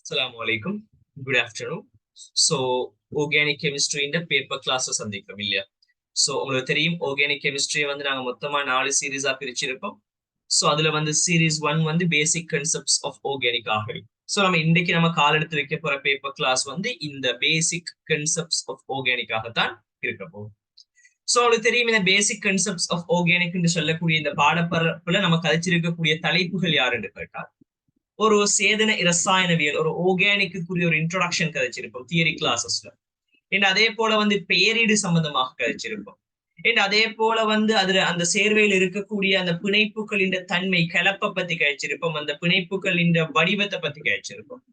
Assalamu alaikum. Good afternoon. So, organic chemistry in the paper classes சந்திக்கிறோம் இல்லையா? So உங்களுக்கு தெரியும் ஆர்கானிக் கெமிஸ்ட்ரியை வந்து நாங்கள் மொத்தமா 4 சீரீஸா பிரிச்சிருப்போம். ஸோ அதுல வந்து சீரீஸ் 1 வந்து பேசிக் கன்செப்ட்ஸ் ஆஃப் ஆர்கானிக் ஆக இருக்கும். ஸோ நம்ம இன்னைக்கு நம்ம கால் எடுத்து வைக்க போற பேப்பர் கிளாஸ் வந்து இந்த பேசிக் கன்செப்ட்ஸ் ஆஃப் ஆர்கானிக்காகத்தான் இருக்க போகும். ஸோ அவங்களுக்கு தெரியும் இந்த பேசிக் கன்செப்ட்ஸ் ஆஃப் ஆர்கானிக் என்று சொல்லக்கூடிய இந்த பாடப்பரப்புல நம்ம கதைச்சிருக்கக்கூடிய தலைப்புகள் யாருன்னு கேட்டால் ஒரு சேதன இரசாயனவியல் ஒரு ஆர்கானிக்குரிய ஒரு இன்ட்ரோடக்ஷன் கதைச்சிருப்போம் தியரி கிளாஸஸ்ல. அதே போல வந்து பெயரீடு சம்பந்தமாக கதைச்சிருப்போம். அதே போல வந்து அதுல அந்த சேர்வையில் இருக்கக்கூடிய அந்த பிணைப்புகளின் தன்மை கலப்பை பத்தி கழிச்சிருப்போம். அந்த பிணைப்புகளின் வடிவத்தை பத்தி கழிச்சிருப்போம்.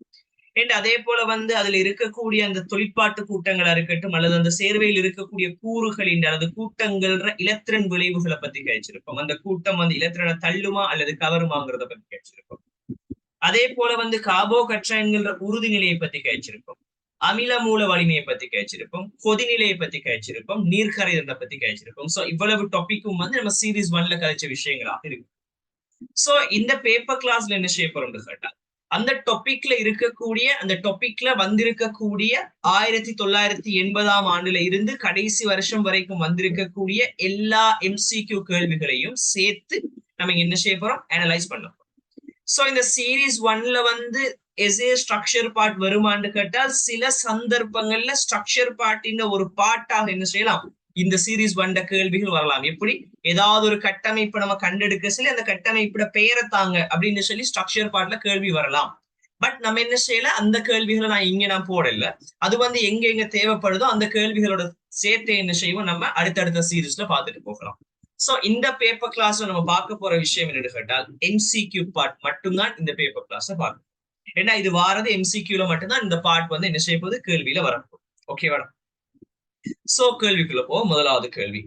அதே போல வந்து அதுல இருக்கக்கூடிய அந்த தொழிற்பாட்டு கூட்டங்களா இருக்கட்டும் அல்லது அந்த சேர்வையில் இருக்கக்கூடிய கூறுகளின் அல்லது கூட்டங்கள் இலத்திரன் விளைவுகளை பத்தி கழிச்சிருப்போம். அந்த கூட்டம் வந்து இலத்திரனை தள்ளுமா அல்லது கவருமாங்கிறத பத்தி கழிச்சிருப்போம். அதே போல வந்து கார்போகட்ரான்கிற உறுதிநிலையை பத்தி கழிச்சிருப்போம். அமில மூல வலிமையை பத்தி கழிச்சிருப்போம். கொதிநிலையை பத்தி கழிச்சிருப்போம். நீர்க்கரைதலை பத்தி கழிச்சிருப்போம். சோ இவ்வளவு டாபிக்கும் வந்து நம்ம சீரீஸ் 1ல கழிச்ச விஷயங்களாக இருக்கு. சோ இந்த பேப்பர் கிளாஸ்ல என்ன செய்ய போறோம்னு கேட்டா அந்த டாபிக்ல இருக்கக்கூடிய அந்த டாபிக்ல வந்திருக்கக்கூடிய 1980ஆம் ஆண்டுல இருந்து கடைசி வருஷம் வரைக்கும் வந்திருக்கக்கூடிய எல்லா MCQ கேள்விகளையும் சேர்த்து நம்ம என்ன செய்ய போறோம் அனலைஸ் பண்ண போறோம். சோ இந்த சீரீஸ் 1ல வந்து எஸ்ஏ ஸ்ட்ரக்சர் பார்ட் வருமான்னு கேட்டால் சில சந்தர்ப்பங்கள்ல ஸ்ட்ரக்சர் பார்ட்டின் ஒரு பார்ட்டாக என்ன செய்யலாம் இந்த சீரீஸ் 1 கேள்விகள் வரலாம். எப்படி ஏதாவது ஒரு கட்டமைப்பு நம்ம கண்டெடுக்க சொல்லி அந்த கட்டமைப்போட பெயரை தாங்க அப்படின்னு சொல்லி ஸ்ட்ரக்சர் பார்ட்ல கேள்வி வரலாம். பட் நம்ம என்ன செய்யல அந்த கேள்விகளை நான் போடல. அது வந்து எங்க தேவைப்படுதோ அந்த கேள்விகளோட சேர்த்து என்ன செய்வோம் நம்ம அடுத்தடுத்த சீரீஸ்ல பார்த்துட்டு போகலாம். சோ இந்த பேப்பர் கிளாஸ்ல நம்ம பார்க்க போற விஷயம் என்னன்னு கேட்டால் MCQ பார்ட் மட்டும்தான் இந்த பேப்பர் கிளாஸ்ல பார்க்கணும். ஏன்னா இது வாரது MCQல மட்டும்தான் இந்த பார்ட் வந்து என்ன செய்ய போகுது கேள்வியில வரப்போகுது. ஓகேவா? சோ கேள்விக்குள்ள போ முதலாவது கேள்வி.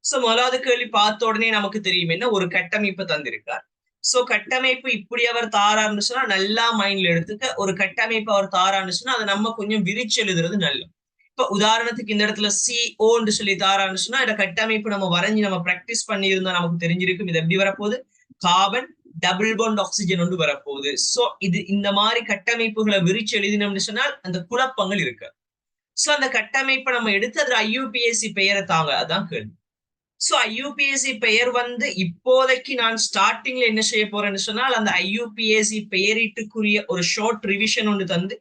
சோ முதலாவது கேள்வி பார்த்த உடனே நமக்கு தெரியும் என்ன ஒரு கட்டமைப்பு தந்திருக்கார். சோ கட்டமைப்பு இப்படி அவர் தாரா இருந்துச்சுன்னா நல்லா மைண்ட்ல எடுத்துக்க ஒரு கட்டமைப்பு அவர் தாரா இருந்துச்சுன்னா அதை நம்ம கொஞ்சம் விரிச்சு எழுதுறது நல்லது. இப்ப உதாரணத்துக்கு இந்த இடத்துல CO சொல்லி தாரா இருந்துச்சுன்னா இத கட்டமைப்பு நம்ம வரைஞ்சி நம்ம பிராக்டிஸ் பண்ணியிருந்தா நமக்கு தெரிஞ்சிருக்கும். இது எப்படி வரப்போகுது கார்பன் டபுள் பாண்ட் ஆக்சிஜன் ஒன்று வரப்போகுது. சோ இது இந்த மாதிரி கட்டமைப்புகளை விரிச்சு எழுதினோம்னு சொன்னால் அந்த குழப்பங்கள் இருக்கு. சோ அந்த கட்டமைப்பை நம்ம எடுத்து அதுல IUPAC பெயரை தாங்க அதான் கேள்வி. சோ IUPAC பெயர் வந்து இப்போதைக்கு நான் ஸ்டார்டிங்ல என்ன செய்ய போறேன்னு சொன்னால் அந்த IUPAC பெயரீட்டுக்குரிய ஒரு ஷார்ட் ரிவிஷன் ஒன்று தந்து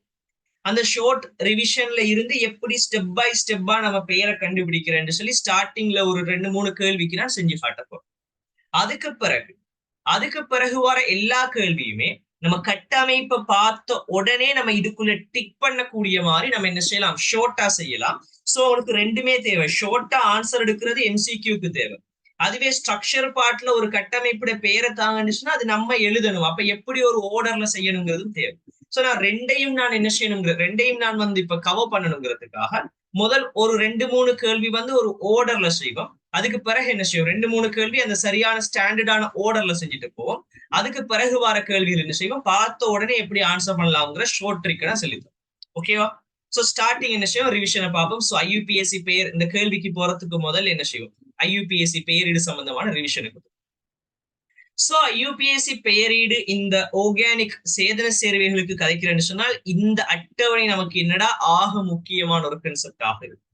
அந்த ஷார்ட் ரிவிஷன்ல இருந்து எப்படி ஸ்டெப் பை ஸ்டெப்பா நம்ம பெயரை கண்டுபிடிக்கிறேன்னு சொல்லி ஸ்டார்டிங்ல ஒரு 2-3 கேள்விக்கு நான் செஞ்சு காட்ட போறேன். அதுக்கு பிறகு வர எல்லா கேள்வியுமே நம்ம கட்டமைப்பை பார்த்த உடனே நம்ம இதுக்குள்ள டிக் பண்ணக்கூடிய மாதிரி நம்ம என்ன செய்யலாம் ஷார்ட்டா செய்யலாம். சோ உங்களுக்கு ரெண்டுமே தேவை. ஷார்ட்டா ஆன்சர் எடுக்கிறது MCQக்கு தேவை. அதுவே ஸ்ட்ரக்சர் பார்ட்ல ஒரு கட்டமைப்புட பெயரை தாங்கன்னுச்சுன்னா அது நம்ம எழுதணும். அப்ப எப்படி ஒரு ஓர்டர்ல செய்யணுங்கிறதும் தேவை. சோ நான் ரெண்டையும் என்ன செய்யணுங்கிற ரெண்டையும் நான் வந்து இப்ப கவர் பண்ணணுங்கிறதுக்காக முதல் ஒரு 2-3 கேள்வி வந்து ஒரு ஓர்டர்ல செய்வோம். அதுக்கு பிறகு என்ன செய்யும் 2-3 கேள்வி அந்த சரியான ஸ்டாண்டர்டான ஓர்டர்ல செஞ்சுட்டு போவோம். அதுக்கு பிறகு வர கேள்விகள் என்ன செய்வோம் பார்த்த உடனே எப்படி ஆன்சர் பண்ணலாம்ங்கிற ஷார்ட் ட்ரிக் நான் சொல்லித்தோம். ஓகேவா? சோ ஸ்டார்டிங் என்ன செய்யும் ரிவிஷனை பார்ப்போம். சோ IUPAC பெயர் இந்த கேள்விக்கு போறதுக்கு முதல் என்ன செய்யும் IUPAC பெயரீடு சம்பந்தமான ரிவிஷனுக்கு. சோ IUPAC பெயரீடு இந்த ஆர்கானிக் சேதன சேர்வைகளுக்கு கதைக்கிறேன்னு சொன்னால் இந்த அட்டவணை நமக்கு என்னடா ஆக முக்கியமான ஒரு கன்செப்ட் ஆக இருக்கு.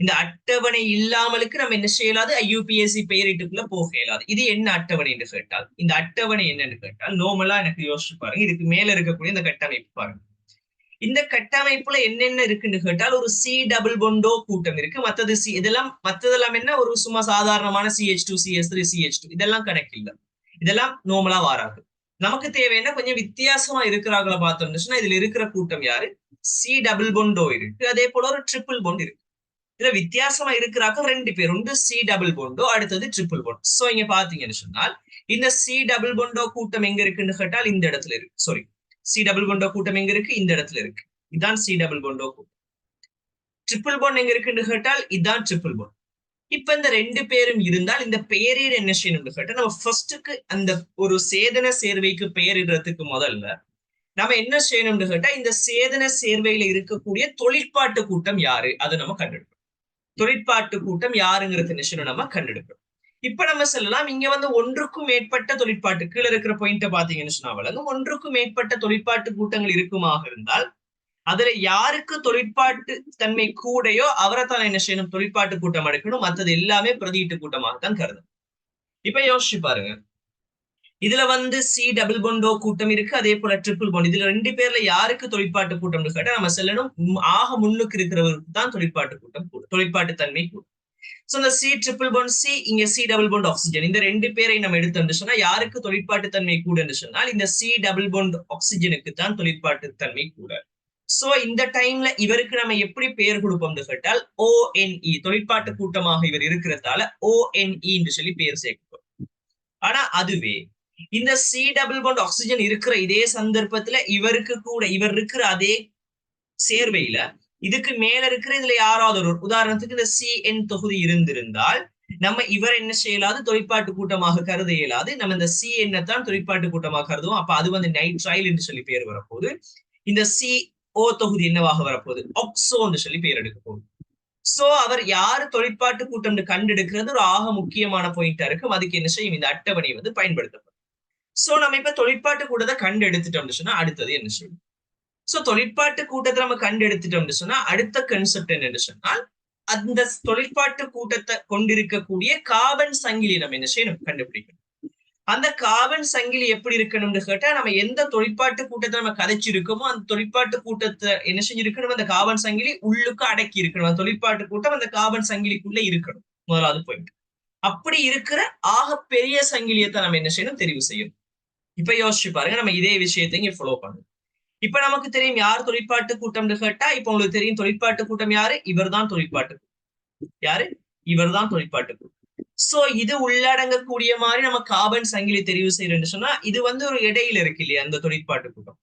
இந்த அட்டவணை இல்லாமலுக்கு நம்ம என்ன செய்யலாது IUPAC பெயரீட்டுக்குள்ள போக இயலாது. இது என்ன அட்டவணை என்று கேட்டால் இந்த அட்டவணை என்னன்னு கேட்டால் நோமலா எனக்கு யோசிச்சு பாருங்க. இதுக்கு மேல இருக்கக்கூடிய இந்த கட்டமைப்பு பாருங்க. இந்த கட்டமைப்புல என்னென்ன இருக்குன்னு கேட்டால் ஒரு C டபுள் பொண்டோ கூட்டம் இருக்கு. மத்ததெல்லாம் என்ன ஒரு சும்மா சாதாரணமான CH2 CH3 CH2 இதெல்லாம் கணக்கு இல்லை. இதெல்லாம் நோமலா வாராது. நமக்கு தேவைன்னா கொஞ்சம் வித்தியாசமா இருக்கிறாங்கள பார்த்தோம்னா இதுல இருக்கிற கூட்டம் யாரு C டபுள் பொண்டோ இருக்கு. அதே போல ஒரு ட்ரிபிள் பொண்ட் இருக்கு. இதுல வித்தியாசமா இருக்கிறாங்க 2 பேர். ஒன்று C டபுள் பொண்டோ அடுத்தது ட்ரிபிள் பொண்ட். சோ இங்க பாத்தீங்கன்னு சொன்னால் இந்த C டபுள் பொண்டோ கூட்டம் எங்க இருக்குன்னு கேட்டால் இந்த இடத்துல இருக்கு. சாரி C டபுள் பொண்டோ கூட்டம் எங்க இருக்கு இந்த இடத்துல இருக்கு. இதான் C டபுள் பொண்டோ கூட்டம். ட்ரிபிள் பொண்ட் எங்க இருக்குன்னு கேட்டால் இதான் ட்ரிபிள் பொண்ட். இப்ப இந்த 2 பேரும் இருந்தால் இந்த பெயரீடு என்ன செய்யணும்னு கேட்டா நம்ம ஃபர்ஸ்டுக்கு அந்த ஒரு சேதன சேர்வைக்கு பெயரிடுறதுக்கு முதல்ல நம்ம என்ன செய்யணும்னு கேட்டா இந்த சேதன சேர்வையில இருக்கக்கூடிய தொழிற்பாட்டு கூட்டம் யாரு அதை நம்ம கண்டெடுக்கணும். தொழிற்பாட்டு கூட்டம் யாருங்கிறது என்ன செய்யணும் நம்ம கண்டெடுக்கணும். இப்ப நம்ம சொல்லலாம் இங்க வந்து ஒன்றுக்கும் மேற்பட்ட தொழிற்பாட்டு கீழே இருக்கிற பாயிண்ட பாத்தீங்கன்னு சொன்னா வழங்கும் ஒன்றுக்கும் மேற்பட்ட தொழிற்பாட்டு கூட்டங்கள் இருக்குமாக இருந்தால் அதுல யாருக்கு தொழிற்பாட்டு தன்மை கூடையோ அவரை தான் என்ன செய்யணும் தொழிற்பாட்டு கூட்டம் எடுக்கணும், மற்றது எல்லாமே பிரதியீட்டு கூட்டமாகத்தான் கருதும். இப்ப யோசிச்சு பாருங்க, இதுல வந்து சி டபுள் பொண்டோ கூட்டம் இருக்கு, அதே போல ட்ரிபிள் பொண்ட். இதுல ரெண்டு பேர்ல யாருக்கு தொழிற்பாட்டு கூட்டம்னு கேட்டா நம்ம சொல்லணும் ஆக முன்னுக்கு இருக்கிறவருக்கு தான் தொழிற்பாட்டு கூட்டம் கூடும், தொழிற்பாட்டு தன்மை கூடும். சோ இந்த சி ட்ரிபிள் பாண்ட் சி, இங்க சி டபுள் பாண்ட் ஆக்சிஜன், இந்த ரெண்டு பேரை நம்ம எடுத்து சொன்னா யாருக்கு தொழிற்பாட்டு தன்மை கூட சொன்னால் இந்த சி டபுள் பாண்ட் ஆக்சிஜனுக்கு தான் தொழிற்பாட்டு தன்மை கூட. சோ இந்த டைம்ல இவருக்கு நம்ம எப்படி பெயர் கொடுப்போம்னு கேட்டால் ONE, தொழிற்பாட்டு கூட்டமாக இவர் இருக்கிறதால ONE என்று சொல்லி பெயர் சேர்க்கப்படும். ஆனா அதுவே இந்த சி டபுள் பாண்ட் ஆக்சிஜன் இருக்கிற இதே சந்தர்ப்பத்துல இவருக்கு கூட இவர் இருக்கிற அதே சேர்வையில இதுக்கு மேல இருக்கிற இதுல யாராவது ஒரு உதாரணத்துக்கு இந்த CN தொகுதி இருந்திருந்தால் நம்ம இவர் என்ன செய்யலாது தொழிற்பாட்டு கூட்டமாக கருத இயலாது, நம்ம இந்த CN தான் தொழிற்பாட்டு கூட்டமாக கருதுவோம். அப்ப அது வந்து நைட்ரைல் என்று சொல்லி பெயர் வரப்போகுது. இந்த CO தொகுதி என்னவாக வரப்போகுது, ஆக்சோ என்று சொல்லி பெயர் எடுக்க போகுது. சோ அவர் யாரு தொழிற்பாட்டு கூட்டம் கண்டெடுக்கிறது ஒரு ஆக முக்கியமான பாயிண்டா இருக்கும். அதுக்கு என்ன செய்யும், இந்த அட்டவணை வந்து பயன்படுத்தப்படும். சோ நம்ம இப்ப தொழிற்பாட்டு கூட்டத்தை கண்டெடுத்துட்டோம்னு சொன்னா அடுத்தது என்ன செய்யும், சோ தொழிற்பாட்டு கூட்டத்தை நம்ம கண்டெடுத்துட்டோம்னு சொன்னா அடுத்த கன்செப்ட் என்னன்னு சொன்னால் அந்த தொழிற்பாட்டு கூட்டத்தை கொண்டிருக்கக்கூடிய கார்பன் சங்கிலி நம்ம என்ன செய்யணும் கண்டுபிடிக்கணும். அந்த கார்பன் சங்கிலி எப்படி இருக்கணும்னு கேட்டா நம்ம எந்த தொழிற்பாட்டு கூட்டத்தை நம்ம கதைச்சிருக்கோமோ அந்த தொழிற்பாட்டு கூட்டத்தை என்ன செஞ்சிருக்கணும், அந்த கார்பன் சங்கிலி உள்ளுக்கு அடக்கி இருக்கணும். அந்த தொழிற்பாட்டு கூட்டம் அந்த கார்பன் சங்கிலிக்குள்ள இருக்கணும், முதலாவது பாயிண்ட். அப்படி இருக்கிற ஆக பெரிய சங்கிலியத்தை நம்ம என்ன செய்யணும், தெரிவு செய்யணும். இப்ப யோசிச்சு பாருங்க, நம்ம இதே விஷயத்தை இங்க ஃபாலோ பண்ணணும். இப்ப நமக்கு தெரியும் யார் தொழிற்பாட்டு கூட்டம்னு கேட்டா இப்ப உங்களுக்கு தெரியும் தொழிற்பாட்டு கூட்டம் யாரு, இவர் தான் தொழிற்பாட்டு யாரு, இவர் தான் தொழிற்பாட்டு கூட்டம். சோ இது உள்ளடங்கக்கூடிய மாதிரி நம்ம கார்பன் சங்கிலி தெரிவு செய்யறோம்னு சொன்னா இது வந்து ஒரு இடையில இருக்கு இல்லையா அந்த தொழிற்பாட்டு கூட்டம்.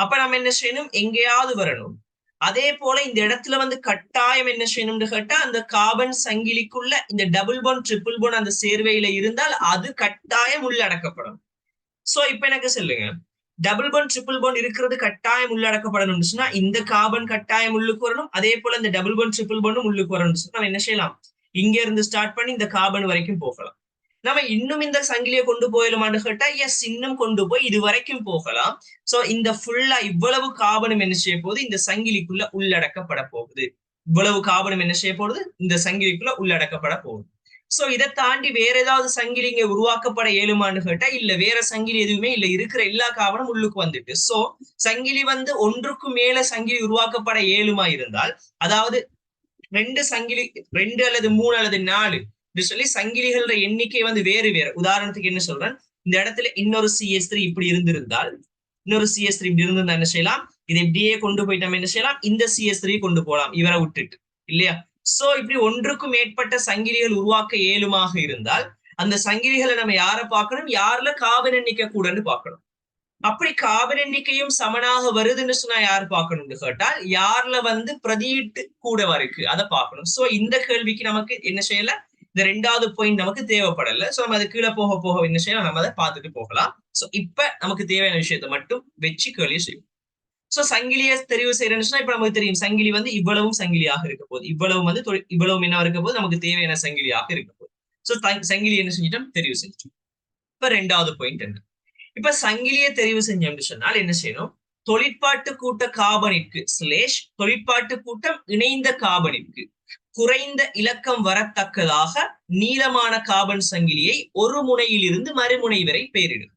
அப்ப நம்ம என்ன செய்யணும், எங்கேயாவது வரணும். அதே போல இந்த இடத்துல வந்து கட்டாயம் என்ன செய்யணும்னு கேட்டா அந்த கார்பன் சங்கிலிக்குள்ள இந்த டபுள் பாண்ட் ட்ரிபிள் பாண்ட் அந்த சேர்வையில இருந்தால் அது கட்டாயம் உள்ளடக்கப்படும். சோ இப்ப எனக்கு சொல்லுங்க, டபுள் பாண்ட் ட்ரிபிள் பாண்ட் இருக்கிறது கட்டாயம் உள்ளடக்கப்படணும்னு சொன்னா இந்த கார்பன் கட்டாயம் உள்ளுக்கு வரணும். அதே போல இந்த டபுள் பாண்ட் ட்ரிபிள் பாண்டும் உள்ளுக்கு வரணும்னு சொன்னா நம்ம என்ன செய்யலாம், இங்க இருந்து ஸ்டார்ட் பண்ணி இந்த கார்பன் வரைக்கும் போகலாம். நம்ம இன்னும் இந்த சங்கிலியை கொண்டு போயிடலாமான்னு கேட்டா எஸ், இன்னும் கொண்டு போய் இது வரைக்கும் போகலாம். சோ இந்த ஃபுல்லா இவ்வளவு கார்பனும் என்ன செய்ய போகுது, இந்த சங்கிலிக்குள்ள உள்ளடக்கப்பட போகுது. இவ்வளவு கார்பனும் என்ன செய்ய போகுது, இந்த சங்கிலிக்குள்ள உள்ளடக்கப்பட போகுது. சோ இதை தாண்டி வேற ஏதாவது சங்கிலி இங்க உருவாக்கப்பட இயலுமான்னு கேட்டா இல்ல, வேற சங்கிலி எதுவுமே இல்ல, இருக்கிற எல்லா கார்பனும் உள்ளுக்கு வந்துட்டு. சோ சங்கிலி வந்து ஒன்றுக்கும் மேல சங்கிலி உருவாக்கப்பட இயலுமா இருந்தால், அதாவது ரெண்டு சங்கிலி 2 அல்லது 3 அல்லது 4 சொல்லி சங்கிலிகளோட எண்ணிக்கை வந்து வேறு வேறு. உதாரணத்துக்கு என்ன சொல்றேன், இந்த இடத்துல இன்னொரு CH3 இப்படி இருந்திருந்தால், இன்னொரு CH3 இப்படி இருந்திருந்தா என்ன செய்யலாம், இதை இப்படியே கொண்டு போயிட்டு நம்ம என்ன செய்யலாம், இந்த CH3 கொண்டு போகலாம் இவரை விட்டுட்டு இல்லையா. சோ இப்படி ஒன்றுக்கும் மேற்பட்ட சங்கிலிகள் உருவாக்க இயலுமாக இருந்தால் அந்த சங்கிலிகளை நம்ம யாரை பார்க்கணும், யாருல கார்பன் எண்ணிக்கை கூடன்னு பார்க்கணும். அப்படி கார்பன் எண்ணிக்கையும் சமனாக வருதுன்னு சொன்னா யார் பார்க்கணும்னு கேட்டால் யாருல வந்து பிரதியீட்டு கூட இருக்கு அதை பார்க்கணும். சோ இந்த கேள்விக்கு நமக்கு என்ன செய்யல, இந்த ரெண்டாவது பாயிண்ட் நமக்கு தேவைப்படல. சோ நம்ம அது கீழே போக போக என்ன செய்யலாம், நம்ம அதை பார்த்துட்டு போகலாம். சோ இப்ப நமக்கு தேவையான விஷயத்தை மட்டும் வச்சு கேள்வி செய்யும். சோ சங்கிலியை தெரிவு செய்யறேன்னு இப்ப நமக்கு தெரியும் சங்கிலி வந்து இவ்வளவும் சங்கிலியாக இருக்க போகுது, இவ்வளவு வந்து இவ்வளவு என்ன இருக்க போது நமக்கு தேவையான சங்கிலியாக இருக்க போகுது. சோ சங்கிலி என்ன செஞ்சிட்டோம், தெரிவு செஞ்சிட்டோம். இப்ப ரெண்டாவது பாயிண்ட் என்ன, இப்ப சங்கிலியை தெரிவு செஞ்சோம்னு சொன்னால் என்ன செய்யணும், தொழிற்பாட்டு கூட்ட கார்பனிற்கு தொழிற்பாட்டு கூட்டம் இணைந்த கார்பனிற்கு குறைந்த இலக்கம் வரத்தக்கதாக நீளமான கார்பன் சங்கிலியை ஒரு முனையில் இருந்து மறுமுனை வரை பெயரிடும்.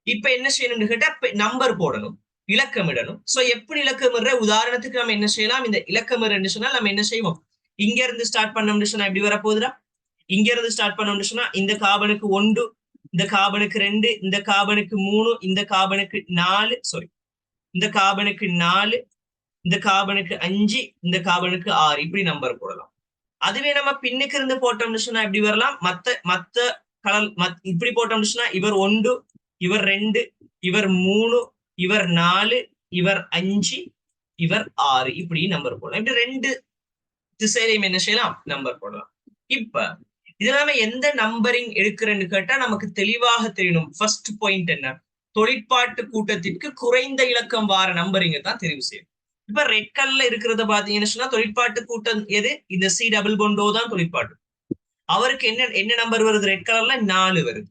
இப்ப என்ன செய்யணும்னு கேட்டா நம்பர் போடணும், இலக்கமிடணும். சோ எப்படி இலக்கமிடுற, உதாரணத்துக்கு நம்ம என்ன செய்யலாம், இந்த இலக்கமிடுன்னு சொன்னா நம்ம என்ன செய்வோம், இங்க இருந்து ஸ்டார்ட் பண்ணோம்னு சொன்னா எப்படி வரப்போகுதுடா, இங்க இருந்து ஸ்டார்ட் பண்ணோம்னு சொன்னா இந்த கார்பனுக்கு 1, இந்த கார்பனுக்கு 2, இந்த கார்பனுக்கு 3, இந்த கார்பனுக்கு 4, சாரி இந்த கார்பனுக்கு 4, இந்த கார்பனுக்கு 5, இந்த கார்பனுக்கு 6, இப்படி நம்பர் போடலாம். அதுவே நம்ம பின்னுக்கு இருந்து போட்டோம்னு சொன்னா எப்படி வரலாம், மத்த கலர் இப்படி போட்டோம்னு சொன்னா இவர் 1, இவர் 2, இவர் 3, இவர் 4, இவர் 5, இவர் 6, இப்படி நம்பர் போடலாம். இப்படி 2 திசையிலையும் என்ன செய்யலாம், நம்பர் போடலாம். இப்ப இதுல நம்ம எந்த நம்பரிங் எடுக்கிறேன்னு கேட்டா நமக்கு தெளிவாக தெரியணும். ஃபர்ஸ்ட் பாயிண்ட் என்ன, தொழிற்பாட்டு கூட்டத்திற்கு குறைந்த இலக்கம் வார நம்பரிங்க தான் தெரிவு செய்யும். இப்ப ரெட் கலர்ல இருக்கிறத பாத்தீங்கன்னு சொன்னா தொழிற்பாட்டு கூட்டம் எது, இந்த சி டபுள் பொண்டோ தான் தொழிற்பாட்டு. அவருக்கு என்ன நம்பர் வருது? ரெட் கலர்ல 4 வருது.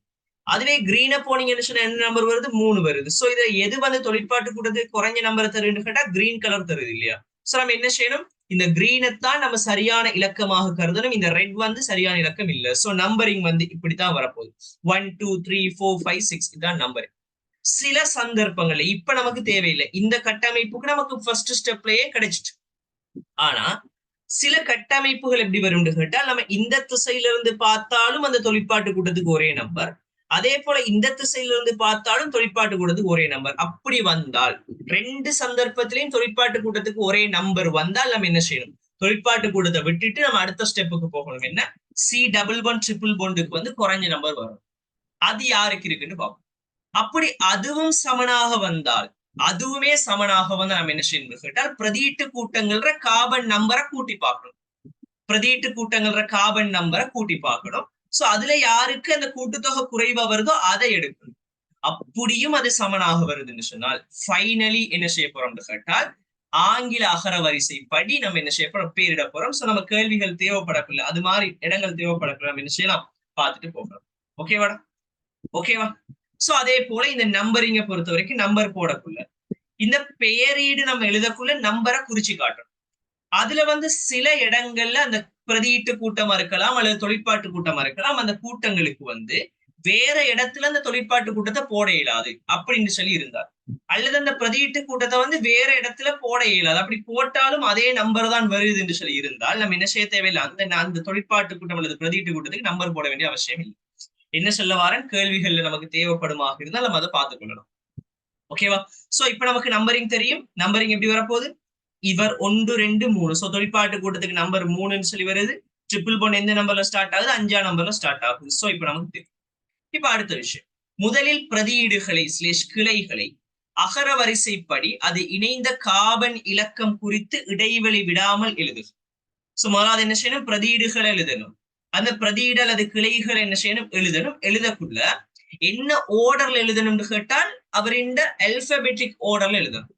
அதுவே கிரீனை போனீங்கன்னு சொன்னா என்ன நம்பர் வருது? 3 வருது. சோ இதை எது வந்து தொழிற்பாட்டு கூட்டத்து குறைஞ்ச நம்பரை தருன்னு கேட்டா கிரீன் கலர் தருது இல்லையா? சோ நம்ம என்ன செய்யணும்? இந்த கிரீனைத்தான் நம்ம சரியான இலக்கமாக கருதணும். இந்த ரெட் வந்து சரியான இலக்கம் இல்ல. சோ நம்பரிங் வந்து இப்படித்தான் வரப்போகுது. 1 2 3 4 5 6 இதான் நம்பர். சில சந்தர்ப்பங்கள்ல இப்ப நமக்கு தேவையில்லை, இந்த கட்டமைப்புக்கு நமக்கு ஃபர்ஸ்ட் ஸ்டெப்லயே கிடைச்சிட்டு. ஆனா சில கட்டமைப்புகள் எப்படி வரும் கேட்டால், நம்ம இந்த திசையில இருந்து பார்த்தாலும் அந்த தொழிற்பாட்டு கூட்டத்துக்கு ஒரே நம்பர், அதே போல இந்த திசையில இருந்து பார்த்தாலும் தொழிற்பாட்டு கூட்டத்துக்கு ஒரே நம்பர். அப்படி வந்தால் 2 சந்தர்ப்பத்திலையும் தொழிற்பாட்டு கூட்டத்துக்கு ஒரே நம்பர் வந்தால் நம்ம என்ன செய்யணும்? தொழிற்பாட்டு கூட்டத்தை விட்டுட்டு நம்ம அடுத்த ஸ்டெப்புக்கு போகணும். என்ன? C11 ட்ரிபிள் பாண்டுக்கு வந்து குறைஞ்ச நம்பர் வரும். அது யாருக்கு இருக்குன்னு பார்ப்போம். அப்படி அதுவும் சமனாக வந்தால், அதுவுமே சமனாக வந்து நம்ம என்ன செய்யணும் கேட்டால், பிரதீட்டு கூட்டங்கள்ற கார்பன் நம்பரை கூட்டி பார்க்கணும். பிரதீட்டு கூட்டங்கள்ற கார்பன் நம்பரை கூட்டி பார்க்கணும். சோ அதுல யாருக்கு அந்த கூட்டுத்தொகை குறைவா வருதோ அதை எடுக்கணும். அப்படியும் அது சமனாக வருதுன்னு சொன்னால் ஃபைனலி என்ன செய்ய போறோம்னு கேட்டால், ஆங்கில அகர வரிசைப்படி நம்ம என்ன செய்ய போறோம்? பேரிட போறோம். சோ நம்ம கேள்விகள் தேவைப்படக்குள்ள, அது மாதிரி இடங்கள் தேவைப்படக்குள்ள நம்ம என்ன செய்யலாம்? பார்த்துட்டு போகலாம். ஓகேவாடா? ஓகேவா? சோ அதே போல இந்த நம்பரிங்க பொறுத்த வரைக்கும் நம்பர் போடக்குள்ள இந்த பெயரீடு நம்ம எழுதக்குள்ள நம்பரை குறிச்சு காட்டணும். அதுல வந்து சில இடங்கள்ல அந்த பிரதியீட்டு கூட்டமா இருக்கலாம் அல்லது தொழிற்பாட்டு கூட்டமா இருக்கலாம். அந்த கூட்டங்களுக்கு வந்து வேற இடத்துல அந்த தொழிற்பாட்டு கூட்டத்தை போட இயலாது அப்படின்னு சொல்லி இருந்தார். அல்லது அந்த பிரதியீட்டு கூட்டத்தை வந்து வேற இடத்துல போட இயலாது. அப்படி போட்டாலும் அதே நம்பர் தான் வருது என்று சொல்லி இருந்தால் நம்ம என்ன செய்ய தேவையில்லை. அந்த தொழிற்பாட்டு கூட்டம் அல்லது பிரதியீட்டு கூட்டத்துக்கு நம்பர் போட வேண்டிய அவசியம் இல்லை. என்ன சொல்ல வாரன்? கேள்விகள்ல நமக்கு தேவைப்படுமாக இருந்தால் நம்ம அதை பார்த்துக் கொள்ளணும். ஓகேவா? சோ இப்ப நமக்கு நம்பரிங் தெரியும். நம்பரிங் எப்படி வரப்போகுது? இவர் 1 2 3. சோ தொழிற்பாட்டு கூட்டத்துக்கு நம்பர் 3ன்னு சொல்லி வருது. ட்ரிபிள் பாண்ட் எந்த நம்பர்ல ஸ்டார்ட் ஆகுது? 5ஆம் நம்பர்ல ஸ்டார்ட் ஆகுது. சோ இப்ப நமக்கு தெரியும். இப்ப அடுத்த விஷயம், முதலில் பிரதியீடுகளை கிளைகளை அகர வரிசைப்படி அது இணைந்த கார்பன் இலக்கம் குறித்து இடைவெளி விடாமல் எழுது. சோ முதலாவது என்ன செய்யணும்? பிரதியீடுகளை எழுதணும். அந்த பிரதியீடு அல்லது கிளைகளை என்ன செய்யணும்? எழுதணும். எழுதக்குள்ள என்ன ஓர்டர்ல எழுதணும்னு கேட்டால் அவரின் அல்பபெட்டிக் ஓர்டர்ல எழுதணும்.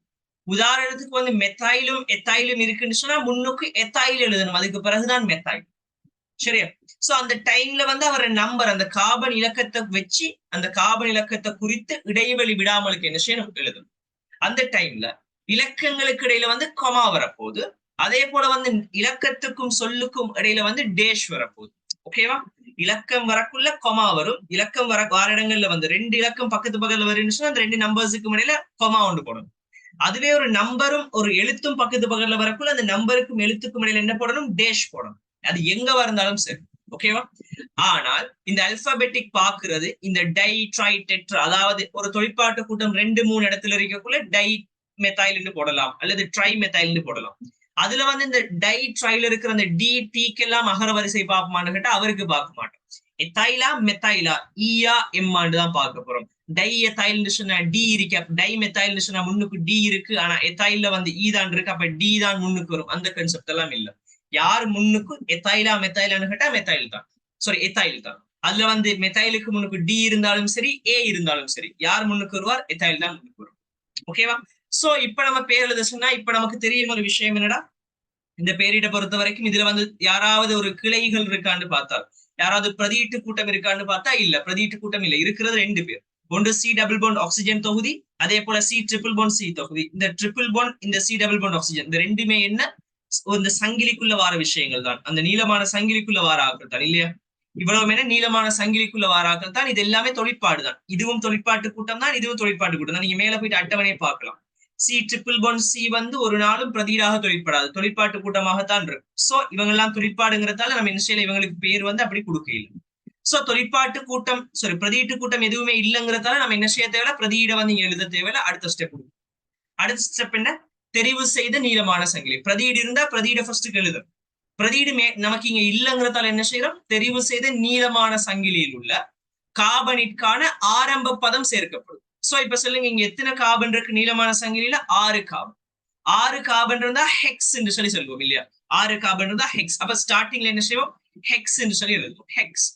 உதாரணத்துக்கு வந்து மெத்தைலும் எத்தைலும் இருக்குன்னு சொன்னா முன்னுக்கு எத்தைல் எழுதணும். அதுக்கு பிறகுதான் மெத்தைல். சரியா? சோ அந்த டைம்ல வந்து அவர் நம்பர் அந்த கார்பன் இலக்கத்தை வச்சு அந்த கார்பன் இலக்கத்தை குறித்து இடைவெளி விடாமலுக்கு என்ன செய்யணும்? எழுதணும். அந்த டைம்ல இலக்கங்களுக்கு இடையில வந்து கொமா வரப்போகுது. அதே போல வந்து இலக்கத்துக்கும் சொல்லுக்கும் இடையில வந்து டேஷ் வரப்போகுது. ஓகேவா? இலக்கம் வரக்குள்ள கொமா வரும். இலக்கம் வார இடங்கள்ல வந்து 2 இலக்கம் பக்கத்து பக்கத்துல வருதுன்னு அந்த 2 நம்பர்ஸுக்கும் இடையில கொமா ஒன்று போடணும். அதுவே ஒரு நம்பரும் ஒரு எழுத்தும் பக்கத்து பக்கத்துல வரக்குள்ள அந்த நம்பருக்கும் எழுத்துக்கும் இடையில என்ன போடணும்? டேஷ் போடணும். அது எங்க வந்தாலும் சரி. ஓகேவா? ஆனால் இந்த அல்பாபெட்டிக் பாக்குறது இந்த டை ட்ரை டெட்ரா, அதாவது ஒரு தொழிற்பாட்டு கூட்டம் 2 3 இடத்துல இருக்கக்குள்ள டை மெத்தைல்னு போடலாம் அல்லது ட்ரை மெத்தைல்னு போடலாம். அதுல வந்து இந்த டை ட்ரைல இருக்கிற அந்த டி டீக்கு எல்லாம் அகர வரிசை பார்ப்போமான்னு கேட்டா அவருக்கு பார்க்க மாட்டோம். எத்தைலா மெத்தைலா ஈயா எம்மான்னு தான் பார்க்க போறோம். டை எத்தைல்னு சொன்னா டி இருக்கு, டை மெத்தைல்னு சொன்னா முன்னுக்கு டி இருக்கு, ஆனா எத்தைல்ல வந்து ஈ தான் இருக்கு, அப்ப டி தான் முன்னுக்கு வரும். அந்த கான்செப்ட் எல்லாம் இல்ல. யார் முன்னுக்கு எத்தைலா மெத்தைலான்னு கேட்டா மெத்தைல் தான், சாரி எத்தைல் தான். அதுல வந்து மெத்தைலுக்கு முன்னுக்கு டி இருந்தாலும் சரி ஏ இருந்தாலும் சரி யார் முன்னுக்கு வருவார்? எத்தைல் தான் முன்னுக்கு வரும். ஓகேவா? சோ இப்ப நம்ம பேர் எழுத சொன்னா இப்ப நமக்கு தெரியும் ஒரு விஷயம் என்னடா, இந்த பேரிட பொறுத்த வரைக்கும் இதுல வந்து யாராவது ஒரு கிளைகள் இருக்கான்னு பார்த்தால், யாராவது பிரதியீட்டு கூட்டம் இருக்கான்னு பார்த்தா இல்ல, பிரதியீட்டு கூட்டம் இல்ல. இருக்கிறது 2 பேர். ஒன்று சி டபுள் பாண்ட் ஆக்சிஜன் தொகுதி, அதே போல சி ட்ரிபிள் பாண்ட் சி தொகுதி. இந்த ட்ரிபிள் பாண்ட் இந்த சி டபுள் பாண்ட் ஆக்சிஜன் இந்த ரெண்டுமே என்ன? இந்த சங்கிலிக்குள்ள வார விஷயங்கள் தான். அந்த நீளமான சங்கிலிக்குள்ள வார ஆக்கள் தான் இல்லையா? இவ்வளவு என்ன நீளமான சங்கிலிக்குள்ள வார ஆக்கள் தான். இது எல்லாமே தொழிற்பாடு தான். இதுவும் தொழிற்பாட்டு கூட்டம் தான், இதுவும் தொழிற்பாட்டு கூட்டம் தான். நீங்க மேல போயிட்டு அட்டவணையை பார்க்கலாம். சி ட்ரிபிள் பாண்ட் சி வந்து ஒரு நாளும் பிரதியீடாக தொழிற்படாது, தொழிற்பாட்டு கூட்டமாகத்தான் இருக்கு. சோ இவங்க எல்லாம் தொழிற்பாடுங்கிறதால நம்ம இனிஷியல் இவங்களுக்கு பேர் வந்து அப்படி கொடுக்க இல்லை. சோ தொழிற்பாட்டு கூட்டம் சாரி பிரதியீட்டு கூட்டம் எதுவுமே இல்லைங்கிறதால நம்ம என்ன செய்ய தேவையில்ல, பிரதியீட வந்து இங்க எழுத தேவையில்ல. அடுத்த ஸ்டெப் அடுத்த ஸ்டெப் என்ன? தெரிவு செய்த நீளமான சங்கிலி. பிரதியீடு இருந்தா பிரதியீட ஃபர்ஸ்ட் எழுதும். பிரதியீடு நமக்கு இங்க இல்லைங்கிறதால என்ன செய்யறோம்? தெரிவு செய்த நீளமான சங்கிலியில் உள்ள கார்பனிற்கான ஆரம்ப பதம் சேர்க்கப்படும். சோ இப்ப சொல்லுங்க, இங்க எத்தனை கார்பன் இருக்கு நீளமான சங்கிலியில? 6 கார்பன். 6 கார்பன் இருந்தா ஹெக்ஸ் என்று சொல்லி சொல்லுவோம் இல்லையா? 6 கார்பன் இருந்தா ஹெக்ஸ். அப்ப ஸ்டார்டிங்ல என்ன செய்வோம்? ஹெக்ஸ் என்று சொல்லி எழுதுவோம். ஹெக்ஸ்.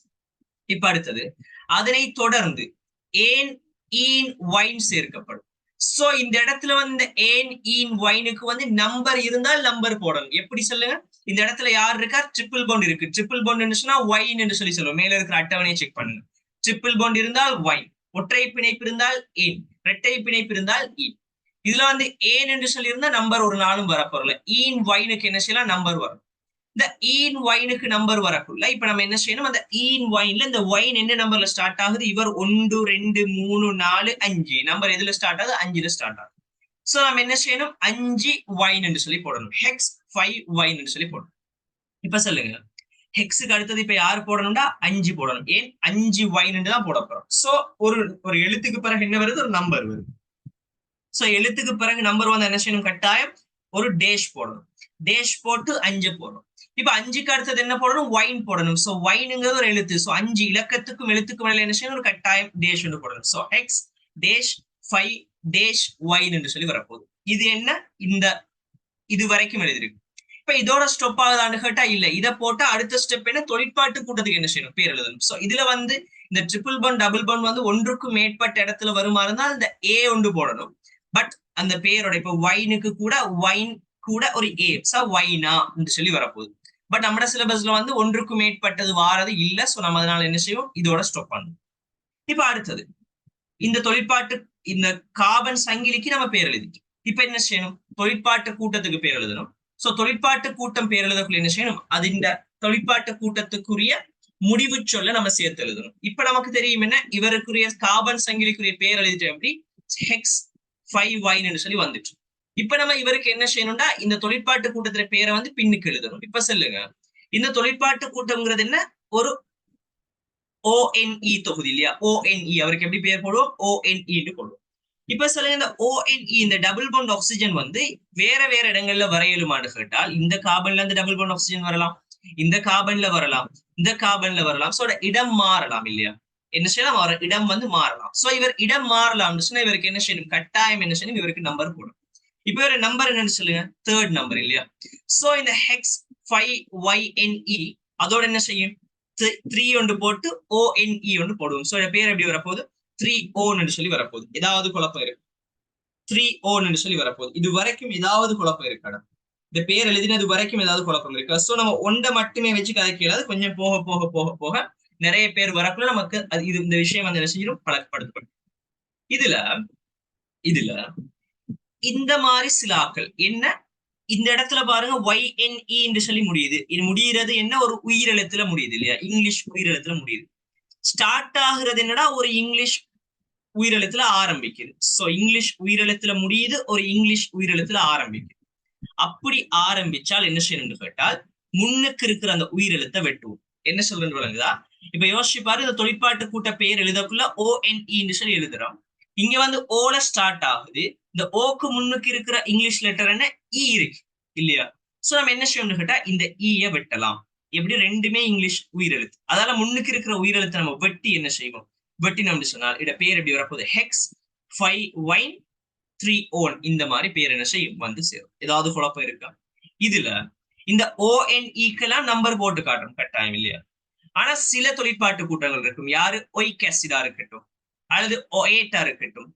இப்ப அடுத்தது அதனை தொடர்ந்து ஏன் ஈன் வைன் சேர்க்கப்படும். சோ இந்த இடத்துல வந்து ஏன் ஈன் வைனுக்கு வந்து நம்பர் இருந்தால் நம்பர் போடணும். எப்படி சொல்லுங்க? இந்த இடத்துல யார் இருக்கா? ட்ரிபிள் பாண்ட் இருக்கு. ட்ரிபிள் பாண்ட் இருந்துச்சுன்னா ஒயின் என்று சொல்லி சொல்லுவோம். மேல இருக்கிற அட்டவணையை செக் பண்ணுங்க. ட்ரிபிள் பாண்ட் இருந்தால் ஒயின், ஒற்றை பிணைப்பு இருந்தால் ஏன், இரட்டை பிணைப்பு இருந்தால் ஈன். இதுல வந்து ஏன் என்று சொல்லி இருந்தா நம்பர் ஒரு நாளும் வரப்போறல. ஈன் வைனுக்கு என்ன செய்யலாம்? நம்பர் வரும். இந்த ஈன் வைனுக்கு நம்பர் வரக்குள்ள இப்ப நம்ம என்ன செய்யணும்? அந்த ஈன் வைன்ல இந்த வைன் என்ன நம்பர்ல ஸ்டார்ட் ஆகுது? இவர் 1 2 3 4 5 நம்பர் எதுல ஸ்டார்ட் ஆகுது? 5ல ஸ்டார்ட் ஆகுது. சோ நம்ம என்ன செய்யணும்? 5 வைன் என்று சொல்லி போடணும். ஹெக்ஸ் 5 வைன் என்று சொல்லி போடணும். இப்ப சொல்லுங்க, ஹெக்ஸுக்கு அடுத்தது இப்ப யார் போடணும்டா? 5 போடணும். ஏன் 5 வைன் தான் போட போறோம். சோ ஒரு ஒரு எழுத்துக்கு பிறகு என்ன வருது? ஒரு நம்பர் வருது. சோ எழுத்துக்கு பிறகு நம்பர் வந்து என்ன செய்யணும்? கட்டாயம் ஒரு டேஷ் போடணும். டேஷ் போட்டு 5 போடணும். இப்ப 5க்கு அடுத்தது என்ன போடணும்? வைன் போடணும். சோ வைனுங்கிறது ஒரு எழுத்து. சோ 5 இலக்கத்துக்கும் எழுத்துக்கும் மேல என்ன செய்யணும்? ஒரு கட்டாயம் டேஷ் ஒன்று போடணும். சோ எக்ஸ் டேஷ் 5 டேஷ் வைன் என்று சொல்லி வரப்போகுது. இது என்ன? இந்த இது வரைக்கும் எழுதிருக்கு. இப்ப இதோட ஸ்டெப் ஆகுதான்னு கேட்டா இல்ல. இதை போட்டா அடுத்த ஸ்டெப் என்ன? தொழிற்பாட்டு கூட்டத்துக்கு என்ன செய்யணும்? பேர் எழுதணும். சோ இதுல வந்து இந்த ட்ரிபிள் பாண்ட் டபுள் பாண்ட் வந்து ஒன்றுக்கும் மேற்பட்ட இடத்துல வருமா இருந்தால் இந்த ஏ ஒன்று போடணும். பட் அந்த பேரோட இப்ப வைனுக்கு கூட வைன் கூட ஒரு ஏ, சோ வைனா என்று சொல்லி வரப்போகுது. பட் நம்ம சிலபஸ்ல வந்து ஒன்றுக்கும் மேற்பட்டது வாரது இல்ல. சோ நம்ம அதனால என்ன செய்வோம்? இதோட ஸ்டாப் பண்ணணும். இப்ப அடுத்தது இந்த தொழிற்பாட்டு இந்த கார்பன் சங்கிலிக்கு நம்ம பேர் எழுதிட்டோம். இப்ப என்ன செய்யணும்? தொழிற்பாட்டு கூட்டத்துக்கு பேர் எழுதணும். சோ தொழிற்பாட்டு கூட்டம் பேர் எழுதக்குள்ள என்ன செய்யணும்? அது இந்த தொழிற்பாட்டு கூட்டத்துக்குரிய முடிவு சொல்ல நம்ம சேர்த்து எழுதணும். இப்ப நமக்கு தெரியும் என்ன? இவருக்குரிய கார்பன் சங்கிலிக்குரிய பேர் எழுதிட்டோம். எப்படி? ஹெக்ஸ் 5 வைன் என்று சொல்லி வந்துட்டு. இப்ப நம்ம இவருக்கு என்ன செய்யணும்னா இந்த தொழிற்பாட்டு கூட்டத்துல பேரை வந்து பின்னுக்கு எழுதணும். இப்ப சொல்லுங்க, இந்த தொழிற்பாட்டு கூட்டம்ங்கிறது என்ன? ஒரு ONE தொகுதி இல்லையா? ONE அவருக்கு எப்படி பேர் போடுவோம்? ONE போடுவோம். இப்ப சொல்லுங்க, இந்த ONE இந்த டபுள் பாண்ட் ஆக்சிஜன் வந்து வேற வேற இடங்கள்ல வரையலுமான்னு கேட்டால் இந்த கார்பன்ல இருந்து டபுள் பாண்ட் ஆக்சிஜன் வரலாம், இந்த கார்பன்ல வரலாம், இந்த கார்பன்ல வரலாம். சோ இடம் மாறலாம் இல்லையா? என்ன செய்யலாம்? அவர் இடம் வந்து மாறலாம். சோ இவர் இடம் மாறலாம்னு சொன்னா இவருக்கு என்ன செய்யணும்? கட்டாயம் என்ன செய்யணும்? இவருக்கு நம்பர் போடும். இப்ப ஒரு நம்பர் என்னன்னு சொல்லுங்க? தேர்ட் நம்பர் இல்லையா? சோ இந்த ஹெக்ஸ் 5YNE அதோட என்ன செய்யும்? 3 ஒன்று போட்டு ONE ஒன்று போடுவோம். சோ பேர் எப்படி வரப்போகுது? 3O சொல்லி வரப்போகுது. ஏதாவது குழப்பம் இருக்கு? 3O சொல்லி வரப்போகுது. இது வரைக்கும் ஏதாவது குழப்பம் இருக்காடா? இந்த பேர் எழுதினது வரைக்கும் ஏதாவது குழப்பம் இருக்கா? சோ நம்ம ஒன்றை மட்டுமே வச்சு கதை கேளாது. கொஞ்சம் போக போக போக போக நிறைய பேர் வரக்குள்ள நமக்கு அது இது இந்த விஷயம் வந்து என்ன செஞ்சிடும்? பழக்கப்படுத்தப்படும். இதுல இதுல இந்த மாதிரி சில ஆக்கள் என்ன? இந்த இடத்துல பாருங்க YNE என்று சொல்லி முடியுது. இது முடிகிறது என்ன? ஒரு உயிரெழுத்துல முடியுது இல்லையா? இங்கிலீஷ் உயிரெழுத்துல முடியுது. ஸ்டார்ட் ஆகுறது என்னடா? ஒரு இங்கிலீஷ் உயிரெழுத்துல ஆரம்பிக்குது. சோ இங்கிலீஷ் உயிரெழுத்துல முடியுது, ஒரு இங்கிலீஷ் உயிரெழுத்துல ஆரம்பிக்குது. அப்படி ஆரம்பிச்சால் என்ன செய்யணும்னு கேட்டால் முன்னுக்கு இருக்கிற அந்த உயிரெழுத்தை வெட்டுவோம். என்ன சொல்றேன்னு விளங்குதா? இப்ப யோசிச்சு பாரு, இந்த தொழிற்பாட்டு கூட்ட பேர் எழுதக்குள்ள ONE சொல்லி எழுதுறோம். இங்க வந்து ஓல ஸ்டார்ட் ஆகுது. இந்த ஓக்கு முன்னுக்கு இருக்கிற இங்கிலீஷ் லெட்டர் என்ன? இ இருக்கு இல்லையா? சோ நம்ம என்ன செய்யணும்னு கேட்டா இந்த ஈய வெட்டலாம். எப்படி? ரெண்டுமே இங்கிலீஷ் உயிரெழுத்து. அதால முன்னுக்கு இருக்கிற உயிரெழுத்தை நம்ம வெட்டி என்ன செய்வோம்? வெட்டினோம்னு சொன்னால் இட பேர் எப்படி வரப்போகுது? ஹெக்ஸ் 5 3O இந்த மாதிரி பேர் என்ன செய்யும்? வந்து சேரும். ஏதாவது குழப்பம் இருக்கா? இதுல இந்த ONEக்கெல்லாம் நம்பர் போட்டு காட்டும் கட்டாயம் இல்லையா? ஆனா சில தொழிற்பாட்டு கூட்டங்கள் இருக்கும். யாரு? ஒயிக் ஆசிடா இருக்கட்டும், அல்லது OAட்டா இருக்கட்டும்,